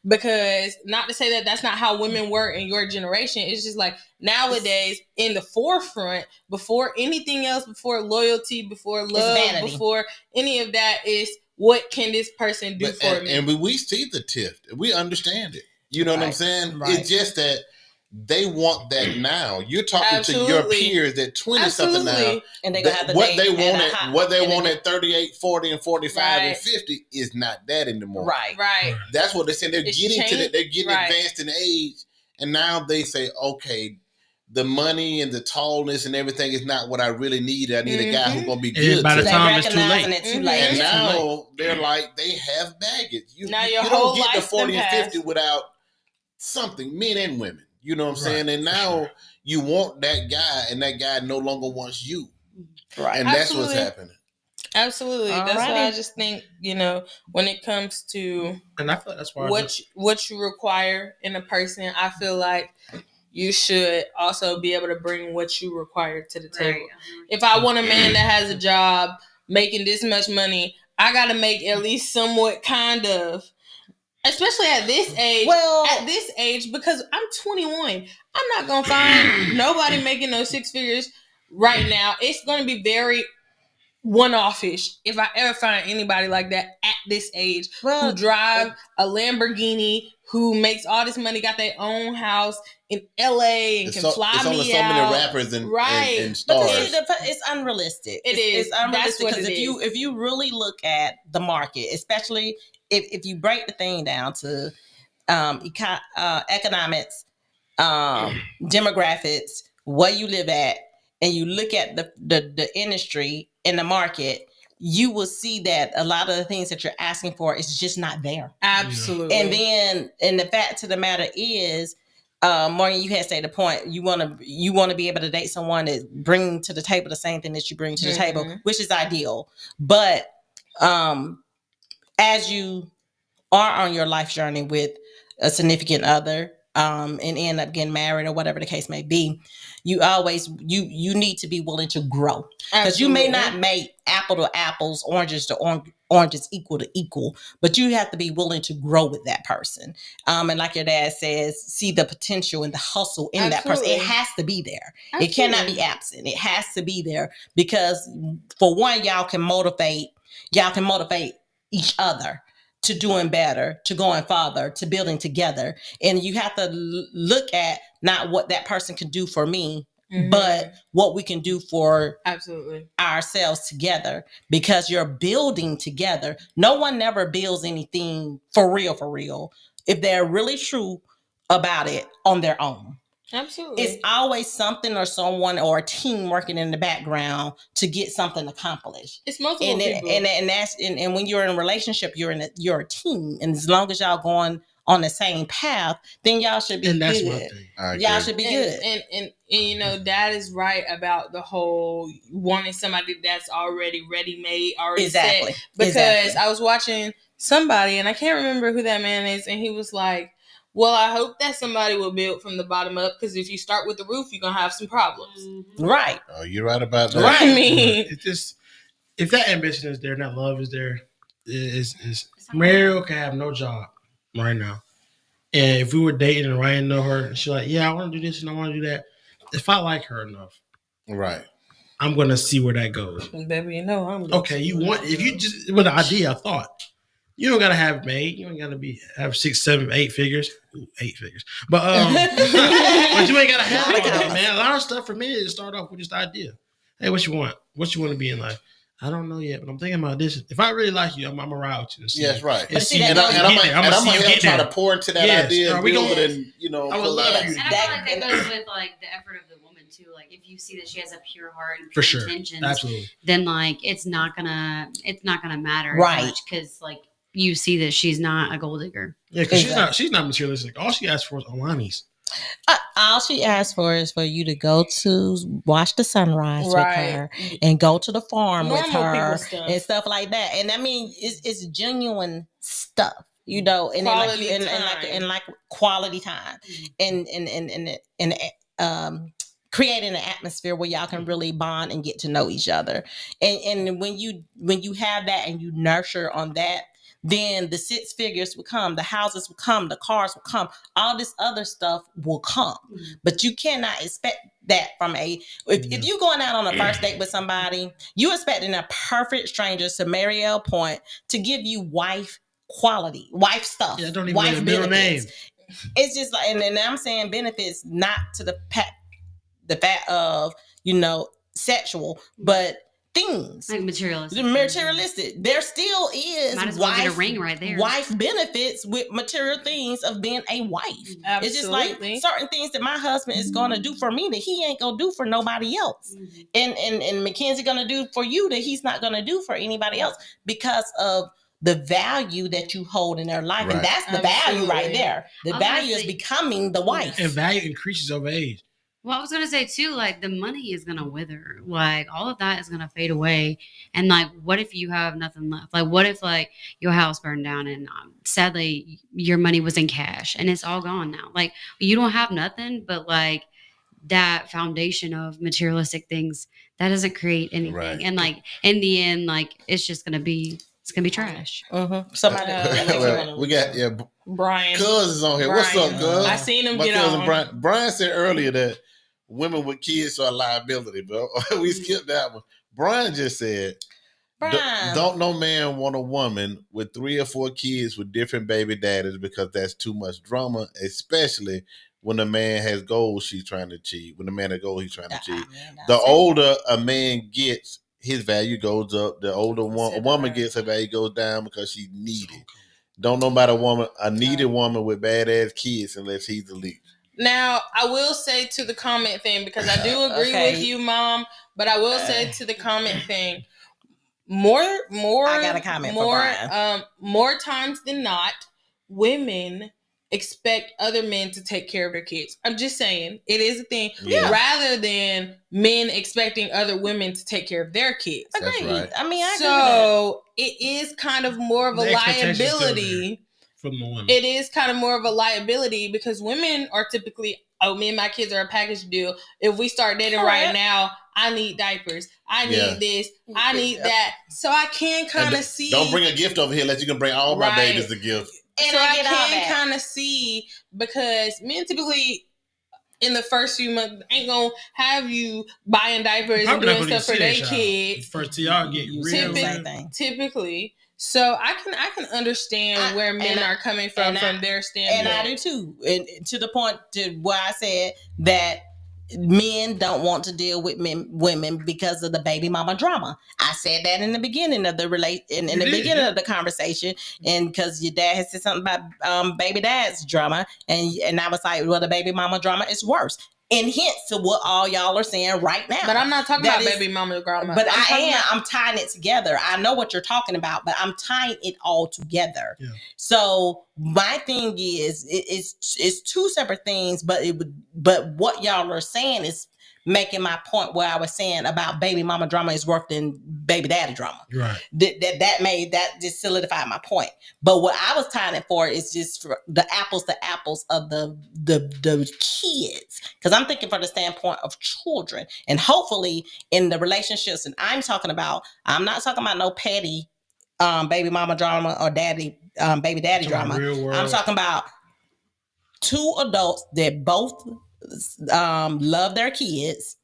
Because not to say that that's not how women were in your generation. It's just like nowadays in the forefront, before anything else, before loyalty, before love, before any of that is what can this person do for me? And we see the tiff. We understand it. You know what I'm saying? Right. It's just that they want that now. You're talking to your peers at 20-something now. And they're going to have what they want at 38, 40, and 45 and 50 is not that anymore. Right. That's what they're saying. They're getting to that. They're getting advanced in age. And now they say, okay, the money and the tallness and everything is not what I really need. I need a guy who's going to be good. And by the time it's too late. And now they're like, they have baggage. You don't get to 40 and 50 without something, men and women. You know what I'm saying? And now you want that guy, and that guy no longer wants you. Right. And that's what's happening. Absolutely. That's why I just think, when it comes to and I feel that's why what you require in a person, I feel like you should also be able to bring what you require to the table. Right. If I want a man that has a job making this much money, I got to make at least somewhat kind of. Especially at this age, because I'm 21. I'm not going to find nobody making those 6 figures right now. It's going to be very one-off-ish if I ever find anybody like that at this age who drive a Lamborghini, who makes all this money, got their own house in LA and can fly me out. It's only so many rappers and stars. But it's unrealistic. It's unrealistic because if you really look at the market, especially if you break the thing down to economics, demographics, where you live at, and you look at the industry in the market, you will see that a lot of the things that you're asking for is just not there. Absolutely. And the fact of the matter is, Morgan, you had said the point. You want to be able to date someone that bring to the table the same thing that you bring to the table, which is ideal. But as you are on your life journey with a significant other, and end up getting married or whatever the case may be, you always you need to be willing to grow, because you may not make apple to apples, oranges to oranges equal to equal, but you have to be willing to grow with that person. And like your dad says, see the potential and the hustle in that person. It has to be there. It cannot be absent. It has to be there, because for one, y'all can motivate each other to doing better, to going farther, to building together. And you have to look at not what that person can do for me, but what we can do for ourselves together, because you're building together. No one never builds anything for real, if they're really true about it on their own. Absolutely. It's always something or someone or a team working in the background to get something accomplished. It's multiple people. And when you're in a relationship, you're a team. And as long as y'all going on the same path, then y'all should be good. That's my thing. Y'all should be good. And you know, Dad is right about the whole wanting somebody that's already ready-made, already set. Because I was watching somebody, and I can't remember who that man is, and he was like, well, I hope that somebody will build from the bottom up, because if you start with the roof, you're going to have some problems. Right. Oh, you're right about that. Right. I mean, it's just, if that ambition is there and that love is there, Mariel can have no job right now. And if we were dating and I didn't know her, and she's like, yeah, I want to do this and I want to do that. If I like her enough, right, I'm going to see where that goes. Baby, you know, I'm okay. If you just, with an idea, a thought, you don't gotta have made. You ain't gotta have 6, 7, 8 figures. Ooh, 8 figures. But but you ain't gotta have it, man. A lot of stuff for me is start off with just the idea. Hey, what you want? What you want to be in life? I don't know yet, but I'm thinking about this. If I really like you, I'm gonna ride with you. And see yes, right. And I'm gonna try to pour into that idea. I would love you. And I feel like that goes with like the effort of the woman too. Like if you see that she has a pure heart and pure intentions, absolutely, then like it's not gonna matter right? Much, because like you see that she's not a gold digger. Yeah, because she's not materialistic. All she asks for is Alani's. All she asks for is for you to go to watch the sunrise with her and go to the farm with her and stuff like that. And I mean, it's genuine stuff, you know, and like quality time, and creating an atmosphere where y'all can really bond and get to know each other. And when you have that and you nurture on that, then the 6 figures will come, the houses will come, the cars will come, all this other stuff will come. But you cannot expect that from if you're going out on a first date with somebody, you expecting a perfect stranger, to Mariel's point, to give you wife stuff, don't even wife know the middle name. It's just like, and I'm saying benefits, not to the fact of, you know, sexual, but things like materialistic. There still is might as well get a ring right there. Wife benefits with material things of being a wife. Absolutely. It's just like certain things that my husband is going to do for me that he ain't gonna do for nobody else, and Mackenzie gonna do for you that he's not gonna do for anybody else, because of the value that you hold in their life. Right. And that's the value right there. The value is becoming the wife, and value increases over age. Well, I was going to say too, like the money is going to wither, like all of that is going to fade away. And like, what if you have nothing left? Like, what if like your house burned down and sadly your money was in cash and it's all gone now? Like you don't have nothing, but like that foundation of materialistic things that doesn't create anything. Right. And like in the end, like it's just going to be, it's going to be trash. Somebody we got, Brian. Cuz is on here. Brian. What's up, Cuz? I seen him get on. Brian said earlier that women with kids are a liability, bro. We skipped that one. Brian just said, don't no man want a woman with 3 or 4 kids with different baby daddies, because that's too much drama, especially when a man has goals she's trying to achieve. When the man has goals he's trying to achieve. The older a man gets, his value goes up. The older a woman gets, her value goes down because she's needed. Don't know about a needed woman with badass kids unless he's the lead. Now, I will say to the comment thing, because I do agree with you, Mom, but I will say to the comment thing, I got a comment for Brian. More times than not, women expect other men to take care of their kids. I'm just saying, it is a thing. Yeah. Rather than men expecting other women to take care of their kids. Agreed. Right. I mean, it is kind of more of a The expectation's liability from the women. It is kind of more of a liability because women are typically, me and my kids are a package deal. If we start dating right now, I need diapers. I need this. I need that. So I can kind of see. Don't bring a gift over here unless you can bring all my babies a gift. And so I can kind of see, because men typically in the first few months ain't gonna have you buying diapers and doing stuff for their kids. First till y'all get real. Typically. So I can understand where men are coming from their standpoint. And I do too. And to the point to where I said that men don't want to deal with women because of the baby mama drama. I said that in the beginning of the beginning of the conversation, and because your dad had said something about baby dad's drama, and I was like, well, the baby mama drama is worse. And hints to what all y'all are saying right now. But I'm not talking about baby mama drama. But I'm tying it together. I know what you're talking about, but I'm tying it all together. Yeah. So my thing is, it's two separate things, but what y'all are saying is making my point where I was saying about baby mama drama is worse than baby daddy drama. Right. That just solidified my point. But what I was tying it for is just for the apples to apples of the kids. Because I'm thinking from the standpoint of children. And hopefully in the relationships that I'm talking about, I'm not talking about no petty baby mama drama or baby daddy drama. I'm talking about two adults that both love their kids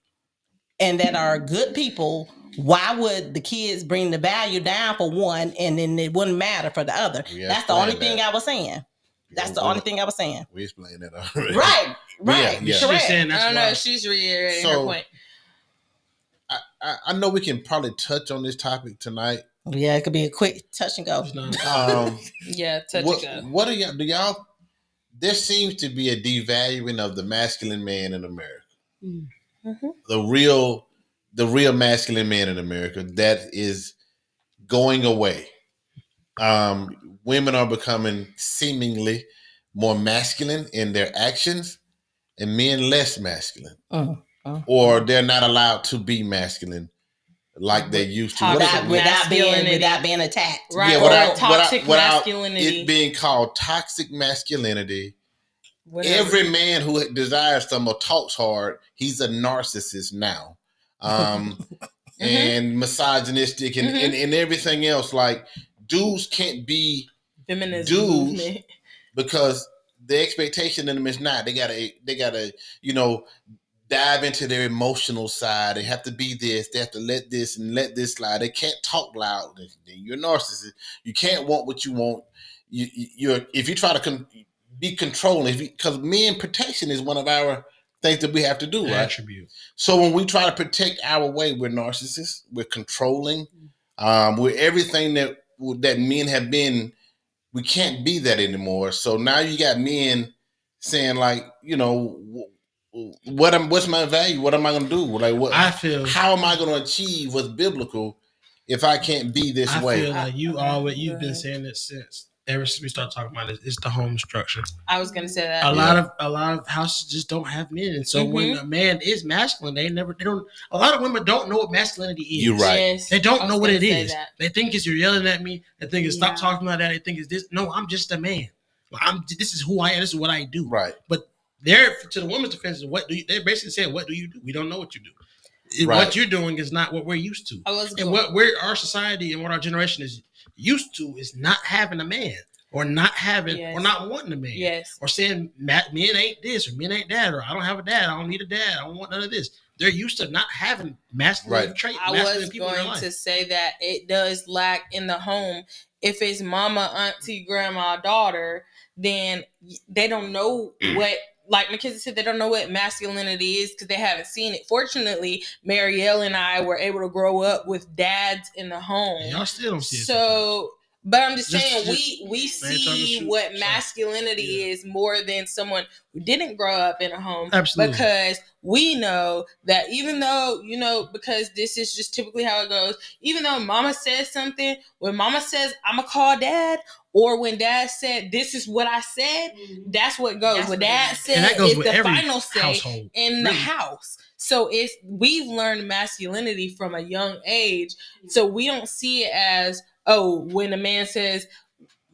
and that are good people. Why would the kids bring the value down for one and then it wouldn't matter for the other? That's the only thing I was saying. That's the only thing I was saying. We explained that already. Right. Yeah. Correct. I don't know. She's reiterating her point. I know we can probably touch on this topic tonight. Yeah, it could be a quick touch and go. Touch and go. What do y'all? There seems to be a devaluing of the masculine man in America. Mm-hmm. The real masculine man in America, that is going away. Women are becoming seemingly more masculine in their actions and men less masculine. Or they're not allowed to be masculine like they used to. Without being attacked. Right. Yeah, toxic masculinity. It being called toxic masculinity. Every man who desires some or talks hard, he's a narcissist now. And misogynistic and everything else. Like, dudes can't be feminism dudes movement. Because the expectation in them is not. They gotta, dive into their emotional side. They have to be this. They have to let this slide. They can't talk loud. You're a narcissist. You can't want what you want. If you try to be controlling, because men, protection is one of our things that we have to do, right? Attribute. So when we try to protect our way, we're narcissists. We're controlling. We're everything that men have been. We can't be that anymore. So now you got men saying, like, what's my value? What am I going to do? Like, how am I going to achieve what's biblical if I can't be this way? I feel like you've been saying it since ever since we started talking about it. It's the home structure. I was going to say that. A lot of houses just don't have men, and so when a man is masculine, a lot of women don't know what masculinity is. You're right. Yes, they don't know what it is. That. They think it's you're yelling at me. They think it's stop talking about that. They think it's this. No, I'm just a man. This is who I am. This is what I do. Right. But they're, to the woman's defense, they're basically saying, what do you do? We don't know what you do. Right. What you're doing is not what we're used to. And what our society and what our generation is used to is not having a man, or not having, or not wanting a man. Yes. Or saying men ain't this, or men ain't that, or I don't have a dad, I don't need a dad, I don't want none of this. They're used to not having masculine traits. I was going to say that it does lack in the home. If it's mama, auntie, grandma, daughter, then they don't know what, like Mackenzie said, they don't know what masculinity is because they haven't seen it. Fortunately, Marielle and I were able to grow up with dads in the home. And y'all still don't see it. So, But I'm just saying, we see what masculinity is more than someone who didn't grow up in a home. Absolutely. Because we know that even though, because this is just typically how it goes, even though mama says something, when mama says, I'm going to call dad, or when dad said, this is what I said, that's what goes. That's what dad said is the final say in the house. So we've learned masculinity from a young age. So we don't see it as, when a man says,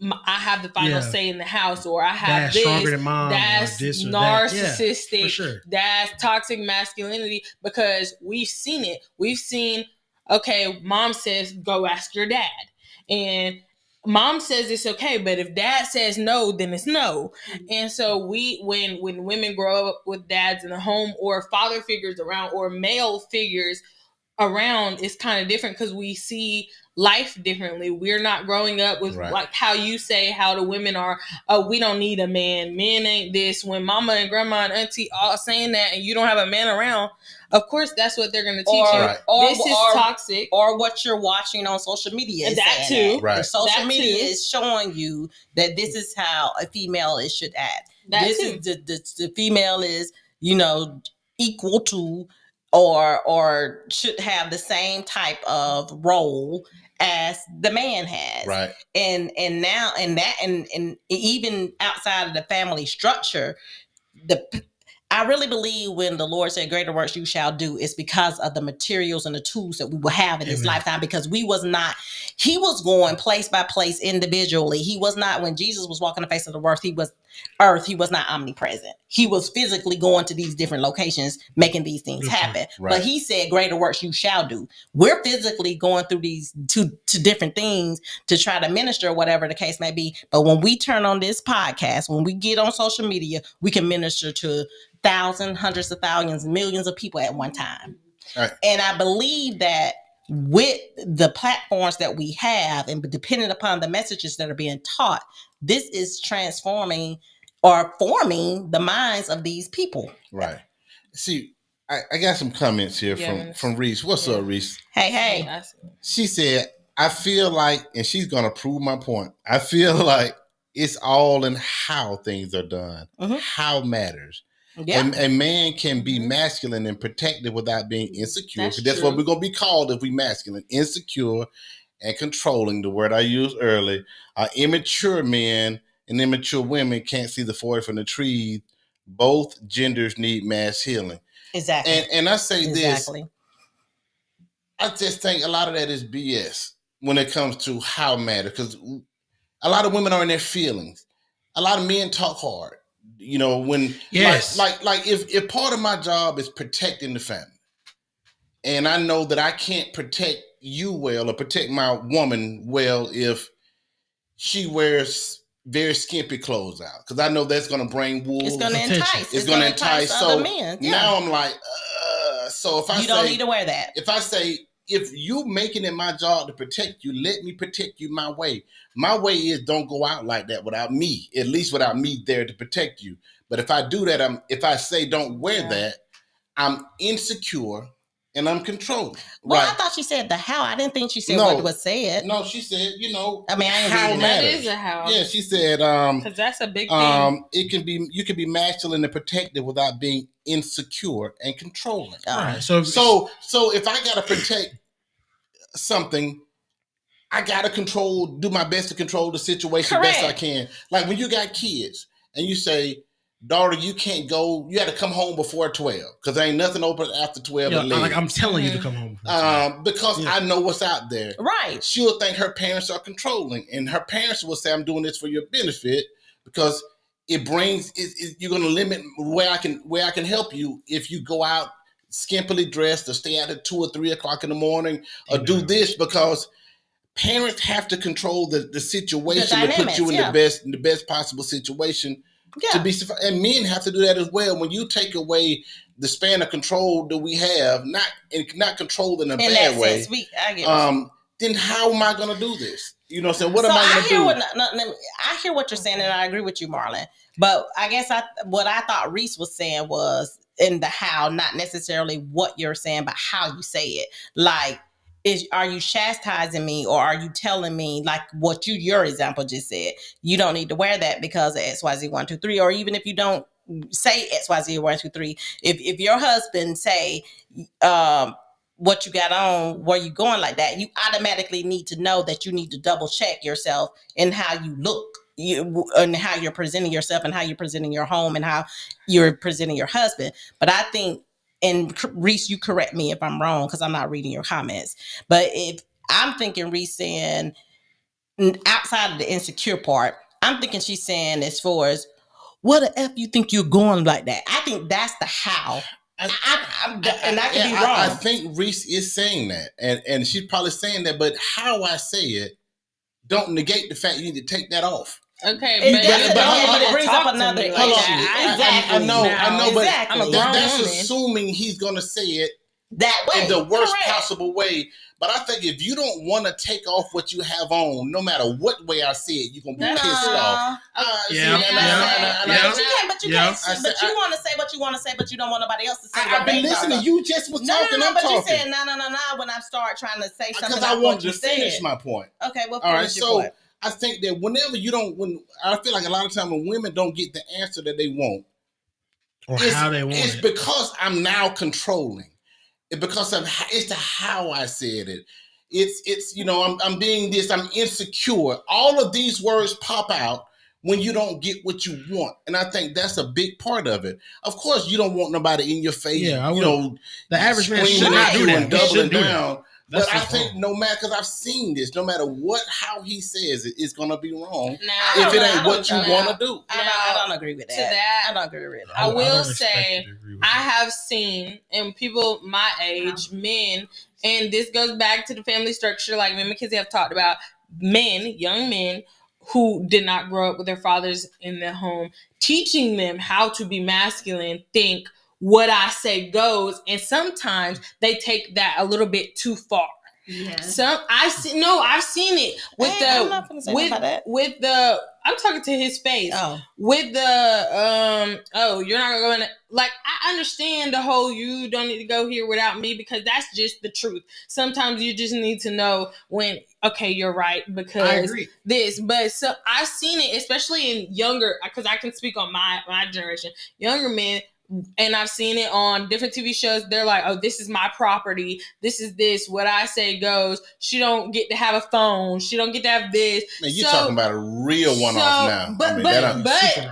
I have the final say in the house, or I have that's stronger than mom, that's this narcissistic, that. Yeah, for sure. That's toxic masculinity, because we've seen it. We've seen, okay, mom says, go ask your dad. And mom says it's okay, but if dad says no, then it's no. And so when women grow up with dads in the home, or father figures around, or male figures around, it's kind of different, because we see life differently. We're not growing up with like how you say how the women are, we don't need a man, men ain't this. When mama and grandma and auntie all saying that, and you don't have a man around, of course that's what they're going to teach you. This is toxic. Or what you're watching on social media is that too. That. Right. Social media is showing you that this is how a female should act. Is the female is, equal to or should have the same type of role as the man has. Right. And now and even outside of the family structure, I really believe when the Lord said, greater works you shall do, it's because of the materials and the tools that we will have in this lifetime, because he was going place by place individually. He was not, when Jesus was walking the face of the earth, he was not omnipresent. He was physically going to these different locations, making these things happen. Right. But he said, greater works you shall do. We're physically going through these two different things to try to minister, whatever the case may be. But when we turn on this podcast, when we get on social media, we can minister to thousands, hundreds of thousands, millions of people at one time. Right. And I believe that with the platforms that we have, and depending upon the messages that are being taught, this is transforming or forming the minds of these people. Right. See, I got some comments here from Reese. What's up, Reese? Hey. She said, I feel like, and she's going to prove my point, I feel like it's all in how things are done. Mm-hmm. How matters. Yeah. A man can be masculine and protected without being insecure. That's what we're going to be called if we masculine. Insecure and controlling, the word I used earlier. Immature men and immature women can't see the forest from the trees. Both genders need mass healing. Exactly. And I say this, I just think a lot of that is BS when it comes to how matter, because a lot of women are in their feelings. A lot of men talk hard. When like if part of my job is protecting the family, and I know that I can't protect you well or protect my woman well if she wears very skimpy clothes out, because I know that's going to bring wolves. It's going to entice. It's going to entice other men. Yeah. Now I'm like, so if you don't need to wear that. If I say, if you making it my job to protect you, let me protect you my way. My way is don't go out like that without me, at least without me there to protect you. But if I do that, if I say don't wear that, I'm insecure and I'm controlling. Well, right? I thought she said the how. I didn't think she said what was said. No, she said, I mean, how that is a how. Yeah, she said, because that's a big thing. You can be masculine and protective without being insecure and controlling. All right. So if I gotta protect something, I gotta do my best to control the situation best I can. Like when you got kids and you say, daughter, you can't go, you got to come home before 12 because there ain't nothing open after 12. Like I'm telling you to come home. Because I know what's out there. Right. She'll think her parents are controlling, and her parents will say, I'm doing this for your benefit because it brings, you're going to limit where I can help you if you go out skimpily dressed or stay out at 2 or 3 o'clock in the morning or do this, because parents have to control the situation to put you in the best possible situation to be. And men have to do that as well. When you take away the span of control that we have, not control in a bad way, then how am I going to do this? You know what I'm saying? What am I going to do? I hear what you're saying, and I agree with you, Marlon. But I guess what I thought Reese was saying was in the how, not necessarily what you're saying, but how you say it. Like, are you chastising me, or are you telling me like what your example just said? You don't need to wear that because of XYZ 1, 2, 3, or even if you don't say XYZ 1, 2, 3. If your husband say what you got on, where you going like that, you automatically need to know that you need to double check yourself in how you look. And how you're presenting yourself and how you're presenting your home and how you're presenting your husband. But I think, and Reese, you correct me if I'm wrong because I'm not reading your comments, but if I'm thinking Reese saying outside of the insecure part, I'm thinking she's saying as far as what the F you think you're going like that. I think that's the how. And I could be wrong. I think Reese is saying that, and she's probably saying that, but how I say it don't negate the fact you need to take that off. Okay, but it brings up another issue. I know, but exactly. That's assuming he's going to say it that way in the worst possible way. But I think if you don't want to take off what you have on, no matter what way I say it, you're going to be pissed off. But you want to say what you want to say, but you don't want nobody else to say. I've been listening. You just was talking. I'm but talking. You said no. When I start trying to say something, because I wanted to finish my point. Okay, well, finish your point. I think that I feel like a lot of times when women don't get the answer that they want, or how they want it's because I'm now controlling. It's because it's the how I said it. It's I'm being this. I'm insecure. All of these words pop out when you don't get what you want, and I think that's a big part of it. Of course, you don't want nobody in your face. Yeah, the average man should not do that. And doubling down. But I think no matter, because I've seen this, no matter how he says it, it's going to be wrong if it ain't what you want to do. I don't agree with that. I don't agree with that. I will say, I have seen, and people my age, men, and this goes back to the family structure, like me and Mackenzie have talked about, young men, who did not grow up with their fathers in their home, teaching them how to be masculine, think, what I say goes, and sometimes they take that a little bit too far. Yes. I've seen it with I'm talking to his face. With the you're not going to, like, I understand the whole you don't need to go here without me, because that's just the truth. Sometimes you just need to know when, okay, you're right, because I agree. But so I've seen it, especially in younger, because I can speak on my generation, younger men. And I've seen it on different TV shows. They're like, oh, this is my property. This is this. What I say goes. She don't get to have a phone. She don't get to have this. Man, you're talking about a real one-off now. But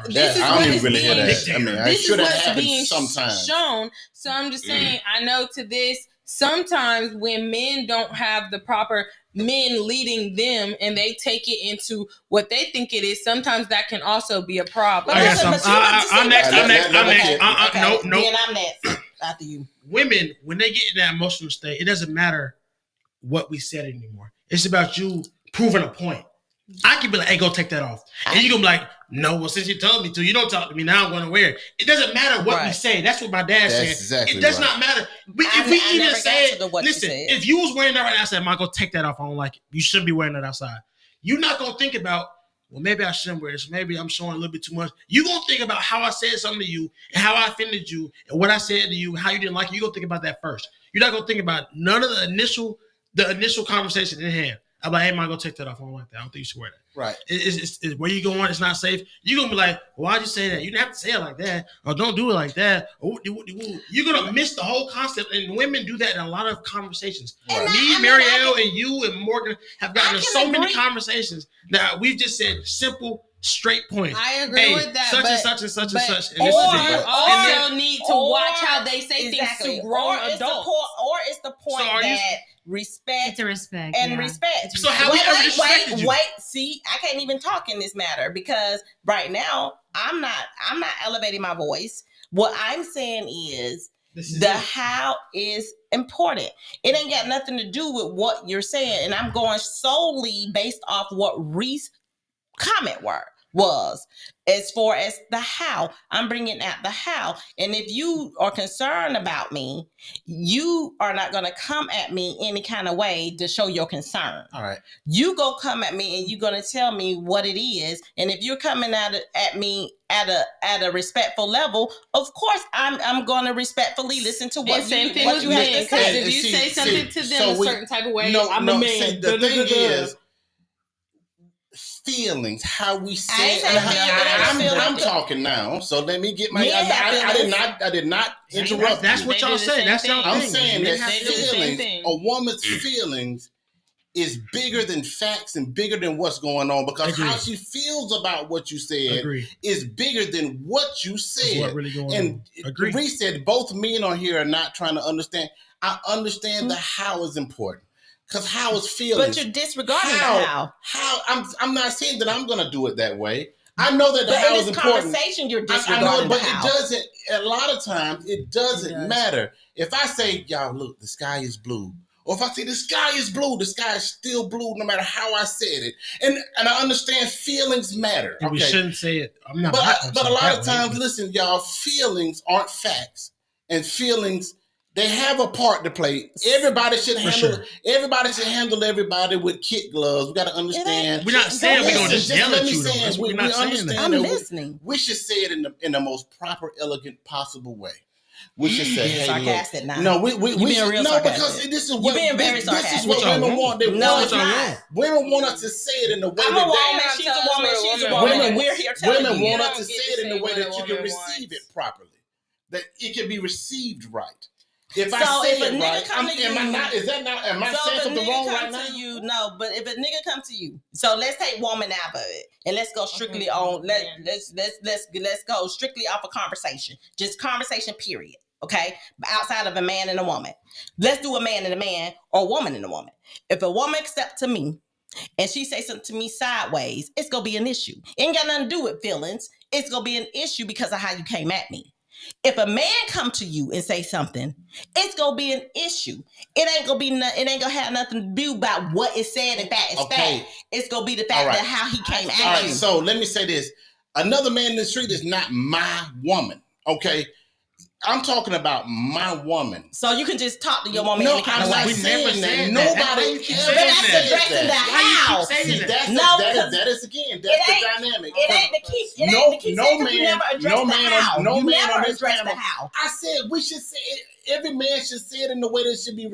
this is what is being, this is what's being shown. So I'm just saying, I know to this, sometimes when men don't have the proper men leading them and they take it into what they think it is, sometimes that can also be a problem. I'm next. No. Then I'm next after you. Women, when they get in that emotional state, it doesn't matter what we said anymore. It's about you proving a point. I can be like, hey, go take that off. And you're going to be like, no, well, since you told me to, you don't talk to me, now I'm going to wear it. It doesn't matter what we say. That's what my dad said. Exactly it does not matter. If we even say it, listen, if you was wearing that right now, I said, Michael, take that off. I don't like it. You shouldn't be wearing that outside. You're not going to think about, well, maybe I shouldn't wear this. Maybe I'm showing a little bit too much. You're going to think about how I said something to you and how I offended you and what I said to you, how you didn't like it. You're going to think about that first. You're not going to think about none of the initial conversation in hand. I'm like, hey, Michael, take that off. I don't like that. I don't think you should wear that. Right. It's where you going, it's not safe. You're going to be like, well, why'd you say that? You didn't have to say it like that. Or don't do it like that. Or you're going to miss the whole concept. And women do that in a lot of conversations. Right. Me, Marielle, and you and Morgan have gotten in so many conversations that we've just said simple, straight points. I agree with that. Such and such and such and such. And also need to watch how they say things to grown adults. Or it's the point that respect. It's a respect. And respect. So how we ever respected you? Wait, see, I can't even talk in this matter because right now I'm not elevating my voice. What I'm saying is how is important. It ain't got nothing to do with what you're saying. And I'm going solely based off what Reese comment were. was. As far as the how, I'm bringing out the how. And if you are concerned about me, you are not going to come at me any kind of way to show your concern. All right. You go come at me and you're going to tell me what it is. And if you're coming at me at a respectful level, of course I'm going to respectfully listen to what you have to say. If you say something to them a certain type of way, I'm a man. The thing is, feelings, how we say I'm talking now, so let me get my I did not interrupt. That's what y'all say. That's y'all I'm saying that feelings, a woman's feelings is bigger than facts and bigger than what's going on, because how she feels about what you said is bigger than what you said. What really going on. Reese said both men on here are not trying to understand. I understand the how is important. Because how is feelings. But you're disregarding the how. I'm not saying that I'm going to do it that way. I know that the how is important. But in this conversation, you're disregarding the how. But it doesn't, a lot of times, it doesn't matter. If I say, y'all, look, the sky is blue. Or if I say the sky is blue, the sky is still blue no matter how I said it. And I understand feelings matter. And we shouldn't say it. But a lot of times, listen, y'all, feelings aren't facts. And feelings... they have a part to play. Everybody should handle everybody with kid gloves. We got to understand. We're not saying we're going to just yell at you. We're not saying that. I'm listening. We should say it in the most proper, elegant possible way. We should say, "Hey, sarcastic now." No, we being real sarcastic. Because this is what this is what women want. They want women want us to say it in the way I'm a woman. She's a woman. She's a woman. And we're here telling you. Women want us to say it in the way that you can receive it properly, that it can be received right. If I say it right, am I saying something wrong right now? No, but if a nigga come to you, so let's take woman out of it, and let's go strictly on. Let's go strictly off of conversation, just conversation. Period. Okay, outside of a man and a woman, let's do a man and a man or a woman and a woman. If a woman accepts to me and she say something to me sideways, it's gonna be an issue. It ain't got nothing to do with feelings. It's gonna be an issue because of how you came at me. If a man come to you and say something, it's gonna be an issue. It ain't gonna have nothing to do about what is said. In fact, it's fact. It's gonna be the fact that how he came at you. So let me say this: another man in the street is not my woman. Okay. I'm talking about my woman. So you can just talk to your woman any kind of way. We never said that. Nobody but that's addressing the how. That is again. That's the dynamic. It ain't the key. It ain't the key. No man. You never address the how. No you man never on this address panel. the how. I said we should say it. Every man should say it in the way that should be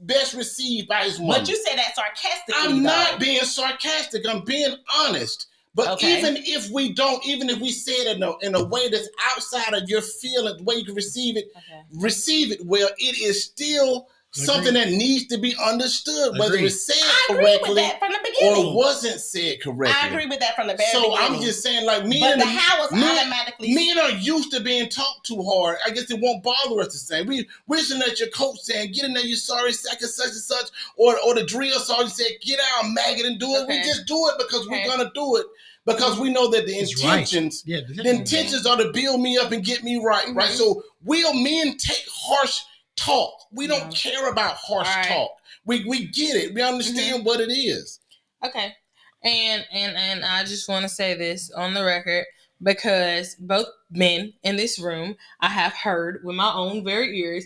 best received by his woman. But you say that sarcastically. I'm not being sarcastic. I'm being honest. But even if we say it in a way that's outside of your feeling, the way you can receive it well, it is still something that needs to be understood, whether it's said correctly or wasn't said correctly. I agree with that from the very beginning. So I'm just saying, like, men are used to being talked too hard. I guess it won't bother us to say. We listen at your coach saying, "Get in there, you sorry sack of such and such," or the drill sergeant said, "Get out, maggot, and do it." We just do it because we're gonna do it. Because we know that the intentions are to build me up and get me right, right? So men take harsh talk. We don't care about harsh talk. We get it. We understand what it is. Okay. And I just want to say this on the record, because both men in this room, I have heard with my own very ears,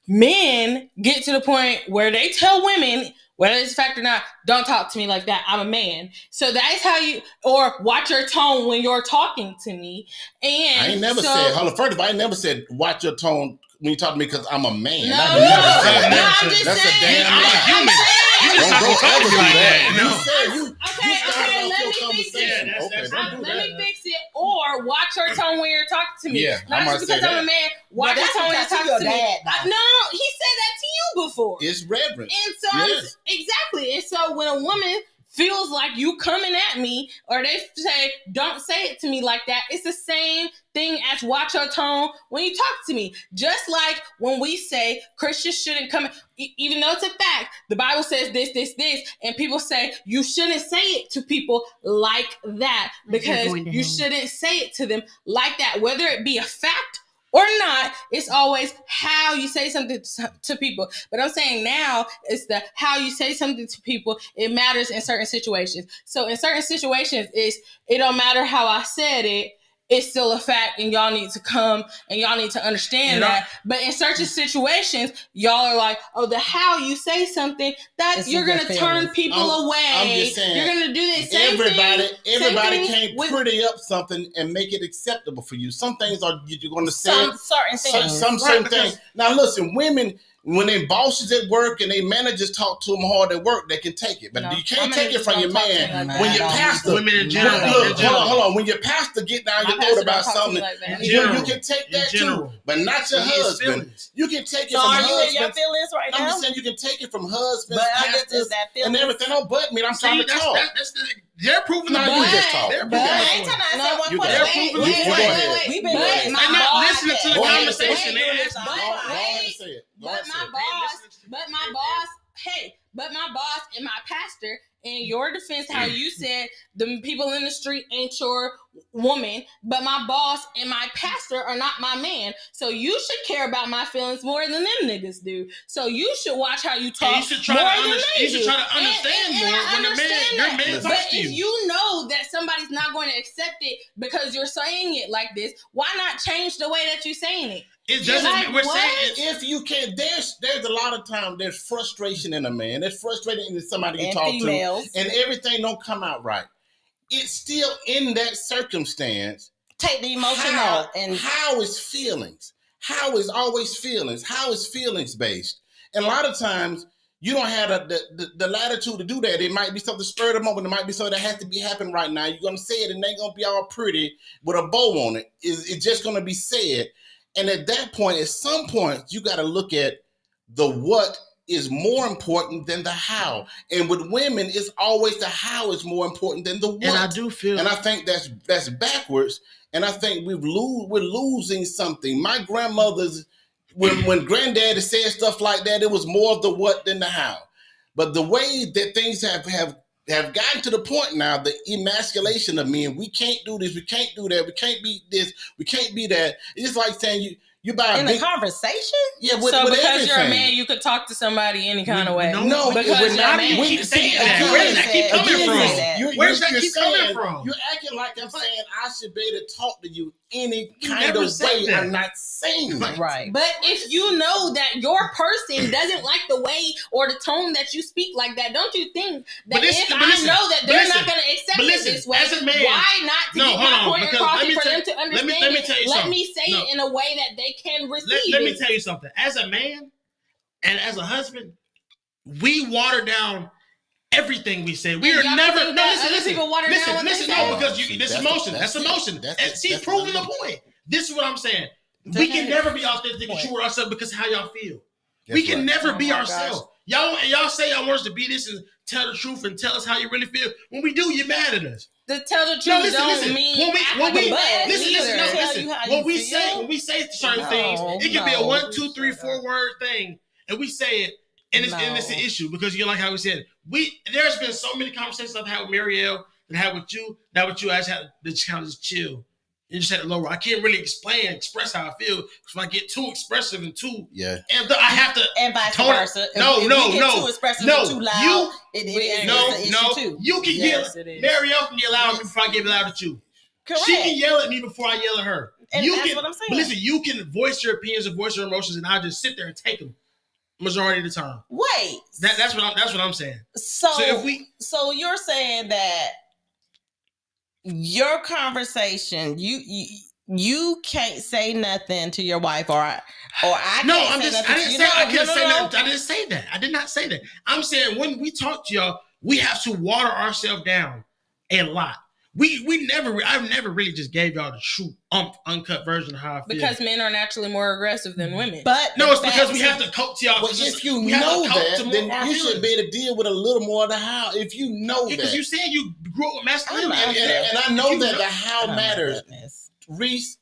men get to the point where they tell women, whether it's a fact or not, don't talk to me like that. I'm a man. So that's how or watch your tone when you're talking to me. And I ain't never said, first of all, I ain't never said watch your tone when you talk to me because I'm a man. I'm just that's saying. A damn human. You just don't talk to me like that. Okay, let me fix it. Let me fix it. Or watch your tone when you're talking to me. Yeah, not just because I'm a man. Watch your tone when you're talking to me. No, he said that to you before. It's reverence. And so exactly. And so when a woman feels like you coming at me, or they say, don't say it to me like that, it's the same thing as watch your tone when you talk to me. Just like when we say Christians shouldn't come, even though it's a fact, the Bible says this, and people say you shouldn't say it to people like that, because you shouldn't say it to them like that, whether it be a fact or not. It's always how you say something to people. But I'm saying now it's the how you say something to people. It matters in certain situations. So in certain situations, it don't matter how I said it. It's still a fact, and y'all need to come and y'all need to understand that. But in certain situations, y'all are like, oh, the how you say something that you're gonna turn people away. I'm just saying, you're gonna do this. Everybody can't pretty up something and make it acceptable for you. Some things you're gonna say certain things. Some certain things. Now listen, women. When they bosses at work and they managers talk to them hard at work, they can take it. But you can't take it from your man. When your pastor, women in general, hold on. When your pastor get down your throat about something, you can take that too. But not your husband. You can take it from husbands. Are you in your feelings right now? I'm just saying you can take it from husbands, pastors, and everything. No, but me, I'm trying to talk. They're proving no, you just talk. I ain't trying to say one question. Wait. We've been not listening to the conversation. But my boss and my pastor, in your defense, how you said the people in the street ain't your woman, but my boss and my pastor are not my man. So you should care about my feelings more than them niggas do. So you should watch how you talk more than they do. You should try to understand more when your man talks but to you. If you know that somebody's not going to accept it because you're saying it like this, why not change the way that you're saying it? It doesn't. We're saying if you can. There's a lot of time. There's frustration in a man. There's frustration in somebody you talk to, and everything don't come out right. It's still in that circumstance. Take the emotional and how is feelings? How is always feelings? How is feelings based? And a lot of times you don't have the latitude to do that. It might be something spur of the moment. It might be something that has to be happening right now. You're gonna say it, and it ain't gonna be all pretty with a bow on it. It's just gonna be said. And at that point, at some point, you got to look at the what is more important than the how. And with women, it's always the how is more important than the what. And I do feel, and I think that's backwards. And I think we're losing something. My grandmother's, when granddaddy said stuff like that, it was more of the what than the how. But the way that things have gotten to the point now, the emasculation of men, we can't do this, we can't do that, we can't be this, we can't be that. It's just like saying you buy a conversation. Yeah, so because everything. You're a man, you could talk to somebody any kind of way. No, because how do you keep saying that? Where does that keep coming from? Where's that keep coming from? You're acting like I'm saying I should be able to talk to you any kind of way. That. I'm not saying that. Right. But if you know that your person doesn't like the way or the tone that you speak like that, don't you think that I know that they're not going to accept it this way, as a man, why not to get my point across and for them to understand let me say it in a way that they can receive Let me tell you something. As a man and as a husband, we water down everything we say. We are never. No, listen. No, because this emotion. That's emotion. She's proving the point. This is what I'm saying. We can never be authentic and true with ourselves because of how y'all feel. We can never be ourselves. Y'all say y'all want us to be this and tell the truth and tell us how you really feel. When we do, you're mad at us. To tell the truth don't mean when we say certain things, it can be a 1, 2, 3, 4 word thing, and we say it, and it's an issue because you like how we said it. There's been so many conversations I've had with Marielle and had with you. Now with you, I just had to kind of just chill. You just had to lower. I can't really express how I feel if I get too expressive and too and I have to and vice versa. No. Too expressive and too loud. You can yell. Marielle can yell at me before I get loud at you. Correct. She can yell at me before I yell at her. And that's what I'm saying. But listen, you can voice your opinions and voice your emotions, and I just sit there and take them majority of the time. Wait, that's what I'm saying. So you're saying that your conversation, you can't say nothing to your wife, or I can't I didn't say that. I did not say that. I'm saying when we talk to y'all, we have to water ourselves down a lot. I've never really just gave y'all the true uncut version of how I feel. Because men are naturally more aggressive than women. But no, it's because we have to cope to y'all. Well, if you know that, then you should be able to deal with a little more of the how. If you know that. Because you said you grew up with masculinity. And I know that the how matters. Reese,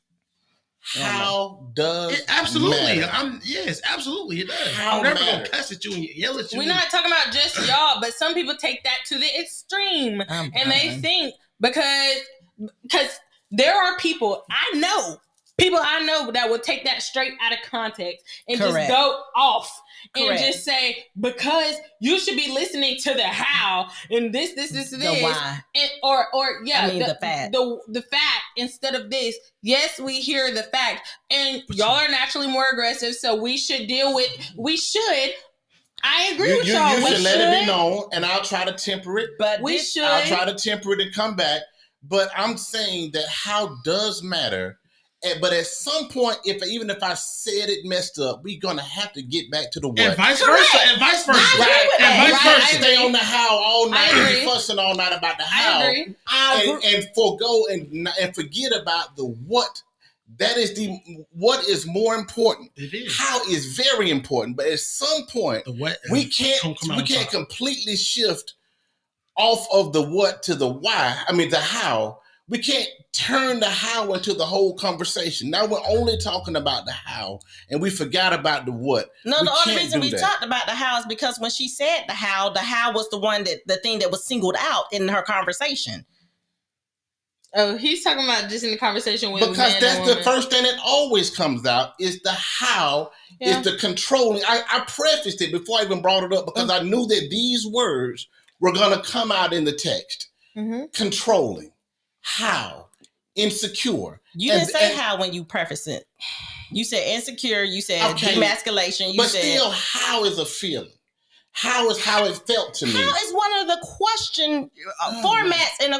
how does it absolutely matter? Yes, absolutely it does. How I'm never matter? gonna cuss at you and yell at you. We're not talking about just y'all, but some people take that to the extreme. And they think because there are people I know people I know that will take that straight out of context and Correct. just go off Correct. and just say, because you should be listening to the how and this, the why. and, or the fact. The fact instead of this. Yes, we hear the fact, and y'all are naturally more aggressive, so we should. I agree with y'all. You should let it be known, and I'll try to temper it. But I'll try to temper it and come back. But I'm saying that how does matter. But at some point, even if I said it messed up, we're gonna have to get back to the what. And vice versa. Right. And vice versa. Stay on the how all night and be fussing all night about the how. And forego and forget about the what. That is what is more important. It is. How is very important, but at some point we can't completely shift off of the what to the why. I mean the how. We can't turn the how into the whole conversation. Now we're only talking about the how, and we forgot about the what. No, the only reason we talked about the how is because when she said the how was the thing that was singled out in her conversation. Oh, he's talking about just in the conversation with because that's the first thing that always comes out is the how is the controlling. I prefaced it before I even brought it up because I knew that these words were going to come out in the text. Mm-hmm. Controlling. How? Insecure. You didn't say how when you preface it. You said insecure. You said demasculation. But still, how is a feeling? How is how it felt to me? How is one of the question formats in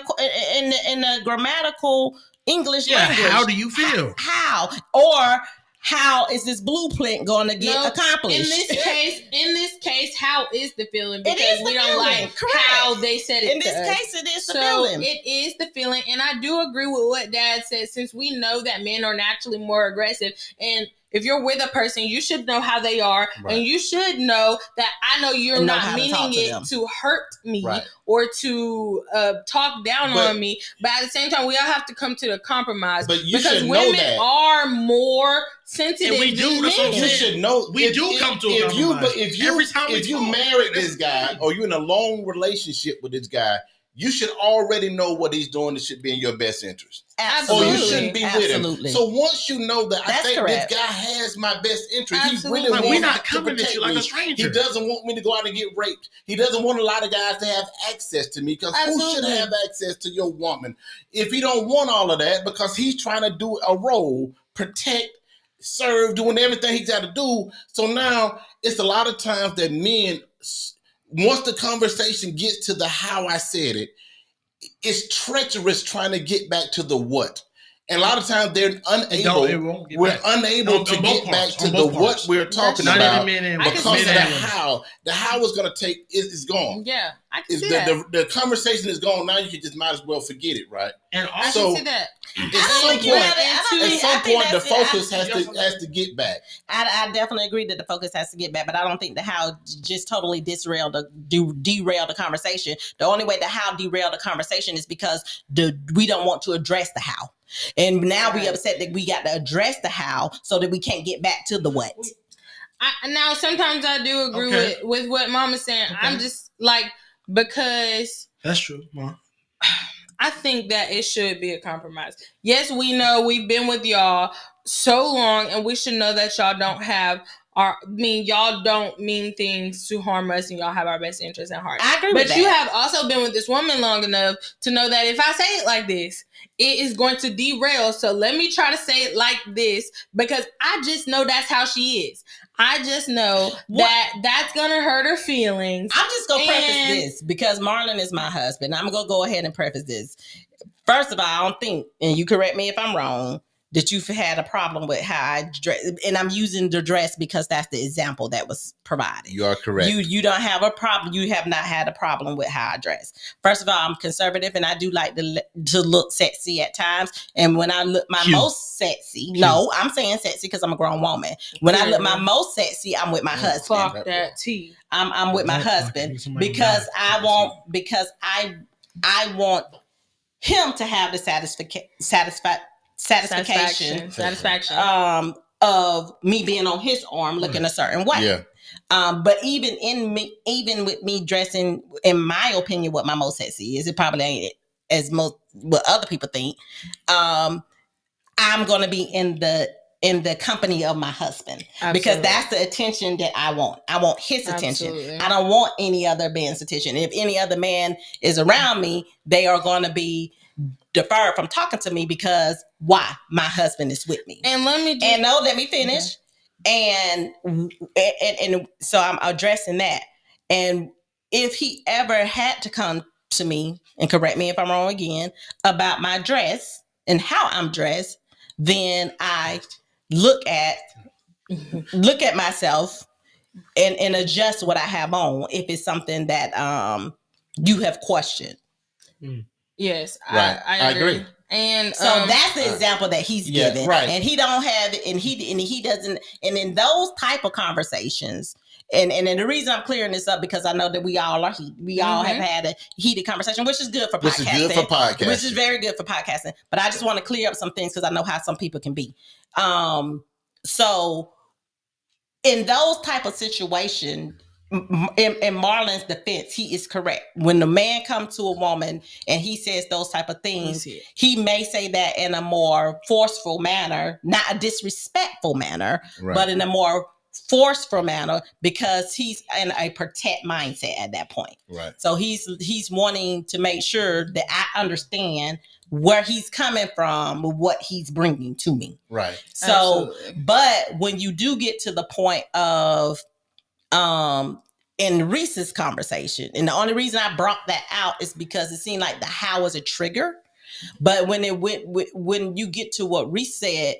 the grammatical English language? How do you feel? How or how is this blueprint going to get accomplished? In this case, how is the feeling? Because we don't like how they said it. In this case, it is the feeling. It is the feeling, and I do agree with what Dad said. Since we know that men are naturally more aggressive, and if you're with a person, you should know how they are, and you should know that I know you're not meaning it to hurt me or to talk down on me. But at the same time, we all have to come to the compromise because women are more sensitive. And we do. That's what you should know. We do come to a compromise. If you married this guy or you're in a long relationship with this guy, you should already know what he's doing that should be in your best interest. Absolutely. Or you shouldn't be with him. So once you know that, I think this guy has my best interest. Absolutely. He really wants we're not to coming protect at you like me. a stranger. He doesn't want me to go out and get raped. He doesn't want a lot of guys to have access to me because who should have access to your woman? If he don't want all of that because he's trying to do a role, protect, serve, doing everything he's got to do. So now it's a lot of times that men, once the conversation gets to the how I said it, it's treacherous trying to get back to the what. And a lot of times they're unable. We're unable to get back to the what we're talking about because of the how. The how is going to take is gone. Yeah, I can see that. The conversation is gone. Now you just might as well forget it, right? And also, I can see that. At some point, the focus has to get back. I definitely agree that the focus has to get back, but I don't think the how just totally derail the conversation. The only way the how derail the conversation is because we don't want to address the how. And now we upset that we got to address the how so that we can't get back to the what. Now, sometimes I do agree with what Mama's saying. Okay. I'm just like, because... That's true, Mom. I think that it should be a compromise. Yes, we know we've been with y'all so long, and we should know that y'all don't have... y'all don't mean things to harm us, and y'all have our best interests at heart. I agree with that. But you have also been with this woman long enough to know that if I say it like this, it is going to derail. So let me try to say it like this because I just know that's how she is. I just know that that's going to hurt her feelings. I'm just going to preface this because Marlon is my husband. I'm going to go ahead and preface this. First of all, I don't think, and you correct me if I'm wrong, that you've had a problem with how I dress. And I'm using the dress because that's the example that was provided. You are correct. You don't have a problem. You have not had a problem with how I dress. First of all, I'm conservative and I do like to look sexy at times. And when I look my most sexy, no, I'm saying sexy because I'm a grown woman. When I look my most sexy, I'm with my husband. Fuck that tea. I'm with my husband because I want him to have the satisfaction of me being on his arm looking a certain way. But even with me dressing, in my opinion, what my most sexy is, it probably ain't as most what other people think. I'm going to be in the company of my husband. Absolutely. Because that's the attention that I want. I want his attention. Absolutely. I don't want any other man's attention. If any other man is around me, they are going to be deferred from talking to me because why? My husband is with me. And let me finish. Okay. And so I'm addressing that. And if he ever had to come to me and correct me if I'm wrong again about my dress and how I'm dressed, then I look at myself and adjust what I have on if it's something that you have questioned. Yes, right. I agree. And so that's the example that he's giving, right? And he don't have it, and he doesn't. And in those type of conversations, and the reason I'm clearing this up because I know that we all have had a heated conversation, which is good for podcasting. Which is very good for podcasting. But I just want to clear up some things because I know how some people can be. So in those type of situations. In Marlon's defense, he is correct. When the man comes to a woman and he says those type of things, he may say that in a more forceful manner, not a disrespectful manner, right, but in a more forceful manner because he's in a protect mindset at that point. Right. So he's wanting to make sure that I understand where he's coming from, what he's bringing to me. Right. So, absolutely. But when you do get to the point of in Reese's conversation, and the only reason I brought that out is because it seemed like the how was a trigger, but when you get to what Reese said,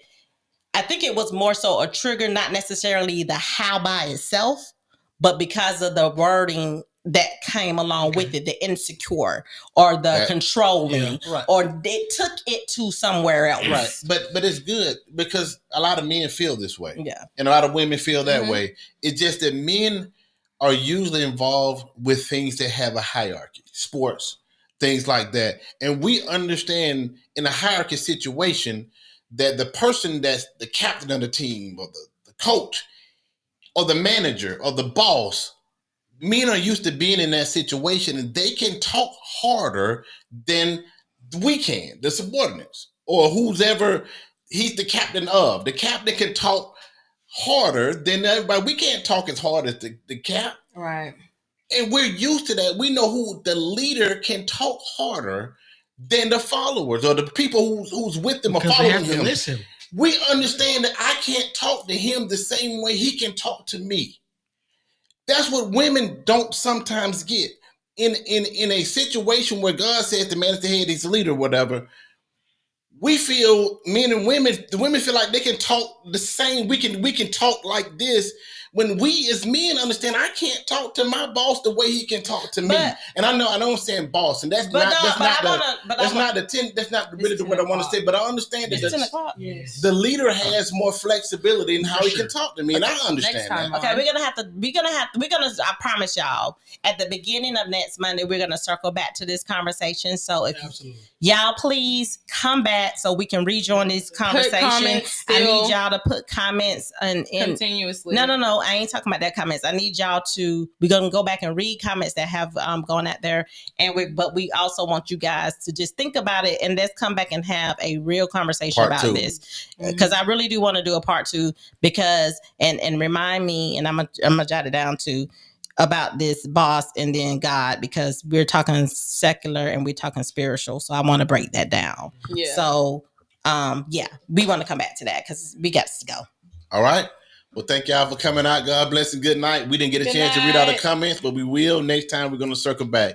I think it was more so a trigger, not necessarily the how by itself, but because of the wording that came along with it, the insecure or the controlling, right, or they took it to somewhere else. Right. But it's good because a lot of men feel this way. Yeah. And a lot of women feel that way. It's just that men are usually involved with things that have a hierarchy, sports, things like that. And we understand in a hierarchy situation that the person that's the captain of the team or the coach or the manager or the boss, men are used to being in that situation and they can talk harder than we can, the subordinates, or who's ever he's the captain of. The captain can talk harder than everybody. We can't talk as hard as the cap. Right. And we're used to that. We know who the leader can talk harder than the followers or the people who's with them because or following him. Listen. We understand that I can't talk to him the same way he can talk to me. That's what women don't sometimes get. In a situation where God says the man is the head, he's the leader, whatever, we feel, men and women, the women feel like they can talk the same. We can talk like this. When we as men understand, I can't talk to my boss the way he can talk to me. And I know I'm saying boss, and that's not really what I want to say. But I understand that the leader has more flexibility in how he can talk to me, and I understand that. Okay, we're gonna. I promise y'all, at the beginning of next Monday, we're gonna circle back to this conversation. So if y'all please come back so we can rejoin this conversation. I need y'all to put comments and continuously. No. I ain't talking about that comments. I need y'all to, we're going to go back and read comments that have gone out there. But we also want you guys to just think about it and let's come back and have a real conversation about this. Because I really do want to do a part 2 because, and remind me, and I'm going to jot it down too, about this boss and then God, because we're talking secular and we're talking spiritual. So I want to break that down. Yeah. So, we want to come back to that because we got to go. All right. Well, thank y'all for coming out. God bless and good night. We didn't get a chance to read all the comments, but we will. Next time, we're going to circle back.